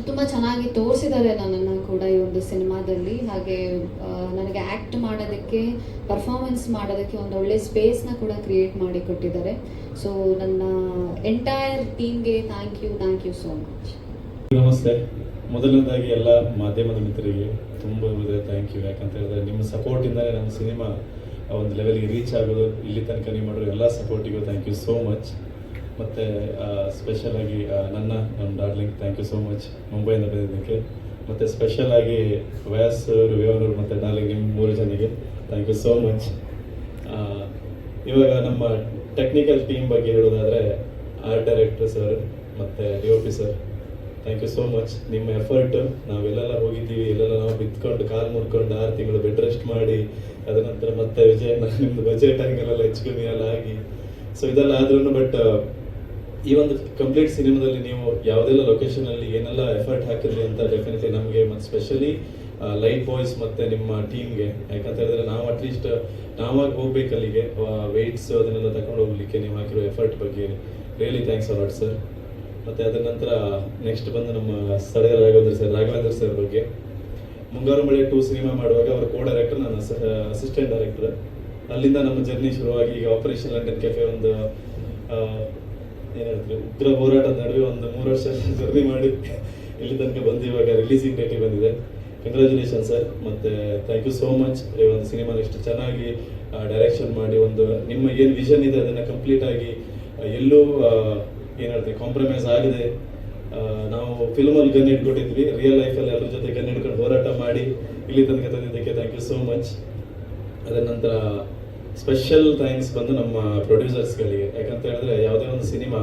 ತುಂಬ ಚೆನ್ನಾಗಿ ತೋರಿಸಿದ್ದಾರೆ ನನ್ನನ್ನು ಕೂಡ ಈ ಒಂದು ಸಿನಿಮಾದಲ್ಲಿ. ಹಾಗೆ ನನಗೆ ಆ್ಯಕ್ಟ್ ಮಾಡೋದಕ್ಕೆ, ಪರ್ಫಾರ್ಮೆನ್ಸ್ ಮಾಡೋದಕ್ಕೆ ಒಂದು ಒಳ್ಳೆ ಸ್ಪೇಸ್ನ ಕೂಡ ಕ್ರಿಯೇಟ್ ಮಾಡಿ ಕೊಟ್ಟಿದ್ದಾರೆ. ಸೊ ನನ್ನ ಎಂಟೈರ್ ಟೀಮ್ಗೆ ಥ್ಯಾಂಕ್ ಯು ಸೋ ಮಚ್. ನಮಸ್ತೆ. ಮೊದಲನೇದಾಗಿ ಎಲ್ಲ ಮಾಧ್ಯಮದ ಮಿತ್ರರಿಗೆ ತುಂಬ ಹೃದಯ ಥ್ಯಾಂಕ್ ಯು. ಯಾಕಂತ ಹೇಳಿದ್ರೆ ನಿಮ್ಮ ಸಪೋರ್ಟಿಂದಲೇ ನಮ್ಮ ಸಿನಿಮಾ ಒಂದು ಲೆವೆಲ್ಗೆ ರೀಚ್ ಆಗೋದು. ಇಲ್ಲಿ ತನಕ ನೀವು ಮಾಡಿರೋ ಎಲ್ಲ ಸಪೋರ್ಟಿಗೂ ಥ್ಯಾಂಕ್ ಯು ಸೋ ಮಚ್. ಮತ್ತು ಸ್ಪೆಷಲಾಗಿ ನನ್ನ darling thank you so much ಮುಂಬೈಯಿಂದ ಬಂದಿದ್ದಕ್ಕೆ. ಮತ್ತು ಸ್ಪೆಷಲಾಗಿ ವ್ಯಾಸ್ ಅವರು, ವಿವರ್ ಮತ್ತು ಡಾರ್ಲಿಂಗ್ ನಿಮ್ಮ 3 ಜನಿಗೆ ಥ್ಯಾಂಕ್ ಯು ಸೋ ಮಚ್. ಇವಾಗ ನಮ್ಮ ಟೆಕ್ನಿಕಲ್ ಟೀಮ್ ಬಗ್ಗೆ ಹೇಳೋದಾದರೆ ಆರ್ಟ್ ಡೈರೆಕ್ಟರ್ ಸರ್ ಮತ್ತು DOP sir thank you so much. ನಿಮ್ಮ ಎಫರ್ಟ್ ನಾವೆಲ್ಲೆಲ್ಲ ಹೋಗಿದ್ದೀವಿ, ಎಲ್ಲೆಲ್ಲ ನಾವು ಬಿತ್ಕೊಂಡು ಕಾಲು ಮುರ್ಕೊಂಡು 6 ತಿಂಗಳು ಬೆಡ್ ರೆಸ್ಟ್ ಮಾಡಿ ಅದ ನಂತರ ಮತ್ತೆ ನಿಮ್ಮದು ಬಜೆಟ್ ಹಂಗೆಲ್ಲ ಹೆಚ್ಚು ಕಮ್ಮಿ ಎಲ್ಲ ಆಗಿ ಸೊ ಇದೆಲ್ಲ ಆದ್ರೂ ಬಟ್ ಈ ಒಂದು ಕಂಪ್ಲೀಟ್ ಸಿನಿಮಾದಲ್ಲಿ ನೀವು ಯಾವುದೆಲ್ಲ ಲೊಕೇಶನಲ್ಲಿ ಏನೆಲ್ಲ ಎಫರ್ಟ್ ಹಾಕಿದ್ರಿ ಅಂತ ಡೆಫಿನೆಟ್ಲಿ ನಮಗೆ ಮತ್ತು ಸ್ಪೆಷಲಿ ಲೈಟ್ ಬಾಯ್ಸ್ ಮತ್ತು ನಿಮ್ಮ ಟೀಮ್ಗೆ. ಯಾಕಂತ ಹೇಳಿದ್ರೆ ನಾವು ಅಟ್ಲೀಸ್ಟ್ ನಾವಾಗಿ ಹೋಗ್ಬೇಕು ಅಲ್ಲಿಗೆ, ವೆಯ್ಟ್ಸ್ ಅದನ್ನೆಲ್ಲ ತಗೊಂಡು ಹೋಗ್ಲಿಕ್ಕೆ ನೀವು ಹಾಕಿರೋ ಎಫರ್ಟ್ ಬಗ್ಗೆ ರಿಯಲಿ ಥ್ಯಾಂಕ್ಸ್ ಅಲಾಟ್ ಸರ್. ಮತ್ತು ಅದರ ನಂತರ ನೆಕ್ಸ್ಟ್ ಬಂದು ನಮ್ಮ ಸ್ಥಳೀಯ ರಾಘವೇಂದ್ರ ಸರ್ ಬಗ್ಗೆ. ಮುಂಗಾರು ಮಳೆ 2 ಸಿನಿಮಾ ಮಾಡುವಾಗ ಅವರ ಡೈರೆಕ್ಟರ್, ನಾನು ಅಸಿಸ್ಟೆಂಟ್ ಡೈರೆಕ್ಟರ್. ಅಲ್ಲಿಂದ ನಮ್ಮ ಜರ್ನಿ ಶುರುವಾಗಿ ಈಗ ಆಪರೇಷನ್ ಲಂಡನ್ ಕೆಫೆ ಒಂದು ಏನು ಹೇಳ್ತೀವಿ ಉಗ್ರ ಹೋರಾಟದ ನಡುವೆ ಒಂದು 3 ವರ್ಷ ಜರ್ನಿ ಮಾಡಿ ಇಲ್ಲಿ ತನಕ ಬಂದು ಇವಾಗ ರಿಲೀಸಿಂಗ್ ಡೇಟಿಗೆ ಬಂದಿದೆ. Congratulation sir. ಮತ್ತು ಥ್ಯಾಂಕ್ ಯು ಸೋ ಮಚ್. ಈ ಒಂದು ಸಿನಿಮಾನ ಇಷ್ಟು ಚೆನ್ನಾಗಿ ಡೈರೆಕ್ಷನ್ ಮಾಡಿ ಒಂದು ನಿಮ್ಮ ಏನು ವಿಷನ್ ಇದೆ ಅದನ್ನು ಕಂಪ್ಲೀಟಾಗಿ ಎಲ್ಲೂ ಏನು ಹೇಳ್ತೀವಿ ಕಾಂಪ್ರಮೈಸ್ ಆಗಿದೆ. ನಾವು ಫಿಲ್ಮಲ್ಲಿ ಗನ್ ಇಟ್ಕೊಟ್ಟಿದ್ವಿ, ರಿಯಲ್ ಲೈಫಲ್ಲಿ ಎಲ್ಲರ ಜೊತೆ ಗನ್ ಇಟ್ಕೊಂಡು ಹೋರಾಟ ಮಾಡಿ ಇಲ್ಲಿ ತನಕ ತಂದಿದ್ದಕ್ಕೆ ಥ್ಯಾಂಕ್ ಯು ಸೋ ಮಚ್. ಅದರ ನಂತರ ಸ್ಪೆಷಲ್ ಥ್ಯಾಂಕ್ಸ್ ಬಂದು ನಮ್ಮ ಪ್ರೊಡ್ಯೂಸರ್ಸ್ಗಳಿಗೆ. ಯಾಕಂತ ಹೇಳಿದ್ರೆ ಯಾವುದೇ ಒಂದು ಸಿನಿಮಾ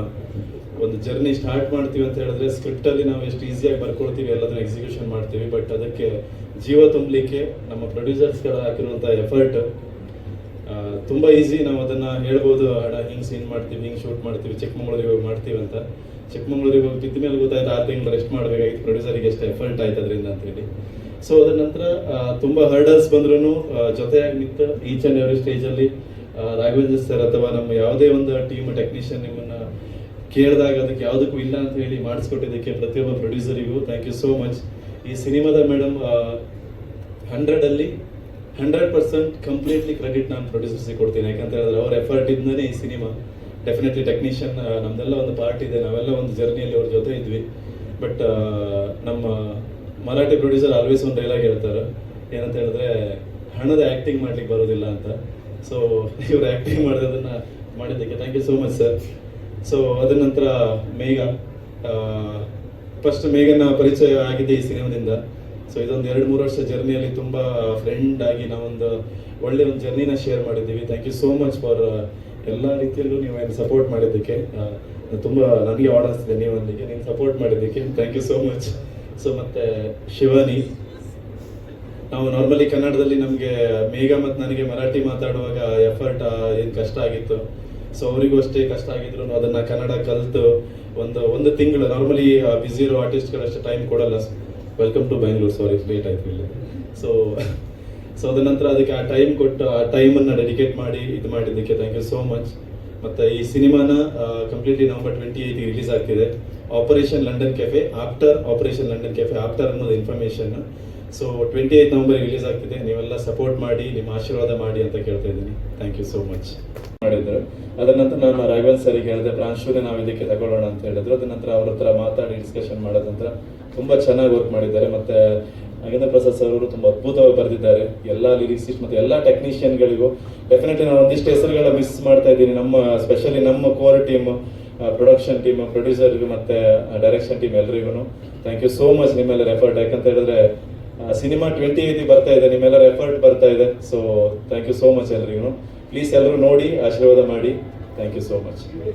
ಒಂದು ಜರ್ನಿ ಸ್ಟಾರ್ಟ್ ಮಾಡ್ತೀವಿ ಅಂತ ಹೇಳಿದ್ರೆ ಸ್ಕ್ರಿಪ್ಟಲ್ಲಿ ನಾವು ಎಷ್ಟು ಈಸಿಯಾಗಿ ಬರ್ಕೊಳ್ತೀವಿ, ಎಲ್ಲದನ್ನು ಎಕ್ಸಿಕ್ಯೂಷನ್ ಮಾಡ್ತೀವಿ. ಬಟ್ ಅದಕ್ಕೆ ಜೀವ ತುಂಬಲಿಕ್ಕೆ ನಮ್ಮ ಪ್ರೊಡ್ಯೂಸರ್ಸ್ಗಳು ಹಾಕಿರುವಂಥ ಎಫರ್ಟ್ ತುಂಬ ಈಸಿ. ನಾವು ಅದನ್ನು ಹೇಳ್ಬೋದು, ಹಿಂಗೆ ಸೀನ್ ಮಾಡ್ತೀವಿ, ಹಿಂಗೆ ಶೂಟ್ ಮಾಡ್ತೀವಿ, ಚಿಕ್ಕಮಂಗ್ಳೂರಿಗೆ ಹೋಗಿ ಮಾಡ್ತೀವಿ ಅಂತ. ಚಿಕ್ಕಮಂಗ್ಳೂರಿಗೆ ಹೋಗಿ ಬಿದ್ದ ಮೇಲೆ ಗೊತ್ತಾಯ್ತು 6 ತಿಂಗಳು ರೆಸ್ಟ್ ಮಾಡಬೇಕಾಗಿತ್ತು, ಪ್ರೊಡ್ಯೂಸರಿಗೆ ಎಷ್ಟು ಎಫರ್ಟ್ ಆಯ್ತು ಅದರಿಂದ ಅಂತೇಳಿ. ಸೊ ಅದರ ನಂತರ ತುಂಬ ಹರ್ಡಲ್ಸ್ ಬಂದ್ರೂ ಜೊತೆಯಾಗಿ ನಿಂತು ಈಚ್ ಆ್ಯಂಡ್ ಎವ್ರಿ ಸ್ಟೇಜಲ್ಲಿ ರಾಘವೇಂದ್ರ ಸರ್ ಅಥವಾ ನಮ್ಮ ಯಾವುದೇ ಒಂದು ಟೀಮ್ ಟೆಕ್ನಿಷಿಯನ್ ನಿಮ್ಮನ್ನು ಕೇಳಿದಾಗ ಅದಕ್ಕೆ ಯಾವುದಕ್ಕೂ ಇಲ್ಲ ಅಂತ ಹೇಳಿ ಮಾಡಿಸ್ಕೊಟ್ಟಿದ್ದಕ್ಕೆ ಪ್ರತಿಯೊಬ್ಬ ಪ್ರೊಡ್ಯೂಸರಿಗೂ ಥ್ಯಾಂಕ್ ಯು ಸೋ ಮಚ್. ಈ ಸಿನಿಮಾದ ಮೇಡಮ್ 100ರಲ್ಲಿ 100% ಕಂಪ್ಲೀಟ್ಲಿ ಕ್ರೆಡಿಟ್ ನಾನು ಪ್ರೊಡ್ಯೂಸರ್ಸಿಗೆ ಕೊಡ್ತೀನಿ. ಯಾಕಂತ ಹೇಳಿದ್ರೆ ಅವ್ರ ಎಫರ್ಟ್ ಇಂದನೇ ಈ ಸಿನಿಮಾ. ಡೆಫಿನೆಟ್ಲಿ ಟೆಕ್ನಿಷಿಯನ್ ನಮ್ದೆಲ್ಲ ಒಂದು ಪಾರ್ಟ್ ಇದೆ, ನಾವೆಲ್ಲ ಒಂದು ಜರ್ನಿಯಲ್ಲಿ ಅವ್ರ ಜೊತೆ ಇದ್ವಿ. ಬಟ್ ನಮ್ಮ ಮರಾಠಿ ಪ್ರೊಡ್ಯೂಸರ್ ಆಲ್ವೇಸ್ ಒಂದು ಡೈಲಾಗ್ ಹೇಳ್ತಾರೆ, ಏನಂತ ಹೇಳಿದ್ರೆ ಹಣದ ಆ್ಯಕ್ಟಿಂಗ್ ಮಾಡ್ಲಿಕ್ಕೆ ಬರೋದಿಲ್ಲ ಅಂತ. ಸೊ ಇವರು ಆ್ಯಕ್ಟಿಂಗ್ ಮಾಡೋದನ್ನು ಮಾಡಿದ್ದಕ್ಕೆ thank you so much sir. So ಅದರ ನಂತರ ಫಸ್ಟ್ ಮೇಘನ ಪರಿಚಯ ಆಗಿದೆ ಈ ಸಿನಿಮಾದಿಂದ. ಸೊ ಇದೊಂದು 2-3 ವರ್ಷ ಜರ್ನಿಯಲ್ಲಿ ತುಂಬ ಫ್ರೆಂಡ್ ಆಗಿ ನಾವೊಂದು ಒಳ್ಳೆ ಒಂದು ಜರ್ನಿನ ಶೇರ್ ಮಾಡಿದ್ದೀವಿ. Thank you so much for ಎಲ್ಲ ರೀತಿಯಲ್ಲೂ ನೀವು ಏನು ಸಪೋರ್ಟ್ ಮಾಡಿದ್ದಕ್ಕೆ. ತುಂಬ ನನಗೆ ಆರ್ಡರ್ಸ್ ಇದೆ, ನೀವು ಅಲ್ಲಿಗೆ ನೀವು ಸಪೋರ್ಟ್ ಮಾಡಿದ್ದಕ್ಕೆ thank you so much. So ಮತ್ತು ಶಿವಾನಿ, ನಾವು ನಾರ್ಮಲಿ ಕನ್ನಡದಲ್ಲಿ ನಮಗೆ ಮೇಘ ಮತ್ತು ನನಗೆ ಮರಾಠಿ ಮಾತಾಡುವಾಗ ಎಫರ್ಟ್ ಏನು ಕಷ್ಟ ಆಗಿತ್ತು. ಸೊ ಅವರಿಗೂ ಅಷ್ಟೇ ಕಷ್ಟ ಆಗಿದ್ರು, ಅದನ್ನು ಕನ್ನಡ ಕಲಿತು ಒಂದು ತಿಂಗಳು, ನಾರ್ಮಲಿ ಬ್ಯುಸಿ ಇರೋ ಆರ್ಟಿಸ್ಟ್ಗಳಷ್ಟು ಟೈಮ್ ಕೊಡಲ್ಲ. Welcome to Bengaluru, sorry late ಆಯಿತು ಇಲ್ಲಿ. ಸೊ ಅದ ನಂತರ ಅದಕ್ಕೆ ಆ ಟೈಮ್ ಕೊಟ್ಟು ಆ ಟೈಮನ್ನು ಡೆಡಿಕೇಟ್ ಮಾಡಿ ಇದು ಮಾಡಿದ್ದಕ್ಕೆ ಥ್ಯಾಂಕ್ ಯು ಸೋ ಮಚ್. ಮತ್ತು ಈ ಸಿನಿಮಾನ ಕಂಪ್ಲೀಟ್ಲಿ November 28 ರಿಲೀಸ್ ಆಗ್ತಿದೆ. ಆಪರೇಷನ್ ಲಂಡನ್ ಕೆಫೆ ಆಫ್ಟರ್ ಅನ್ನೋದು ಇನ್ಫಾರ್ಮೇಷನ್. ಸೊ 28 ನವಂಬರ್ ರಿಲೀಸ್ ಆಗ್ತಿದೆ. ನೀವೆಲ್ಲ ಸಪೋರ್ಟ್ ಮಾಡಿ, ನಿಮ್ಮ ಆಶೀರ್ವಾದ ಮಾಡಿ ಅಂತ ಕೇಳ್ತಾ ಇದ್ದೀನಿ. Thank you so much. ಮಾಡಿದ್ರು. ಅದರ ನಂತರ ನಾನು ರಾಘವೇಂದ್ರ ಸರಿಗೆ ಹೇಳಿದೆ, ಪ್ರಾಂಶುನೇ ನಾವು ಇದಕ್ಕೆ ತಗೊಳ್ಳೋಣ ಅಂತ ಹೇಳಿದ್ರು. ಅದ ನಂತರ ಅವ್ರ ಹತ್ರ ಮಾತಾಡಿ ಡಿಸ್ಕಷನ್ ಮಾಡೋದ ನಂತರ ತುಂಬ ಚೆನ್ನಾಗಿ ವರ್ಕ್ ಮಾಡಿದ್ದಾರೆ. ಮತ್ತು ನಾಗೇಂದ್ರ ಪ್ರಸಾದ್ ಸರ್ ಅವರು ತುಂಬ ಅದ್ಭುತವಾಗಿ ಬರೆದಿದ್ದಾರೆ. ಎಲ್ಲ ಲಿರಿಕ್ಸಿಸ್ಟ್ ಮತ್ತು ಎಲ್ಲ ಟೆಕ್ನಿಷಿಯನ್ಗಳಿಗೂ ಡೆಫಿನೆಟ್ಲಿ ನಾನು ಒಂದಿಷ್ಟು ಹೆಸರುಗಳ ಮಿಸ್ ಮಾಡ್ತಾ ಇದ್ದೀನಿ. ಸ್ಪೆಷಲಿ ನಮ್ಮ ಕೋರ್ ಟೀಮ್, ಪ್ರೊಡಕ್ಷನ್ ಟೀಮ್, ಪ್ರೊಡ್ಯೂಸರ್ಗೆ ಮತ್ತು ಡೈರೆಕ್ಷನ್ ಟೀಮ್ ಎಲ್ರಿಗೂ ಥ್ಯಾಂಕ್ ಯು ಸೋ ಮಚ್ ನಿಮ್ಮೆಲ್ಲರ ಎಫರ್ಟ್. ಯಾಕಂತ ಹೇಳಿದ್ರೆ ಸಿನಿಮಾ 28 ಬರ್ತಾ ಇದೆ, ನಿಮ್ಮೆಲ್ಲರ ಎಫರ್ಟ್ ಬರ್ತಾ ಇದೆ. So thank you so much ಎಲ್ರಿಗೂ. ಪ್ಲೀಸ್ ಎಲ್ಲರೂ ನೋಡಿ ಆಶೀರ್ವಾದ ಮಾಡಿ. Thank you so much.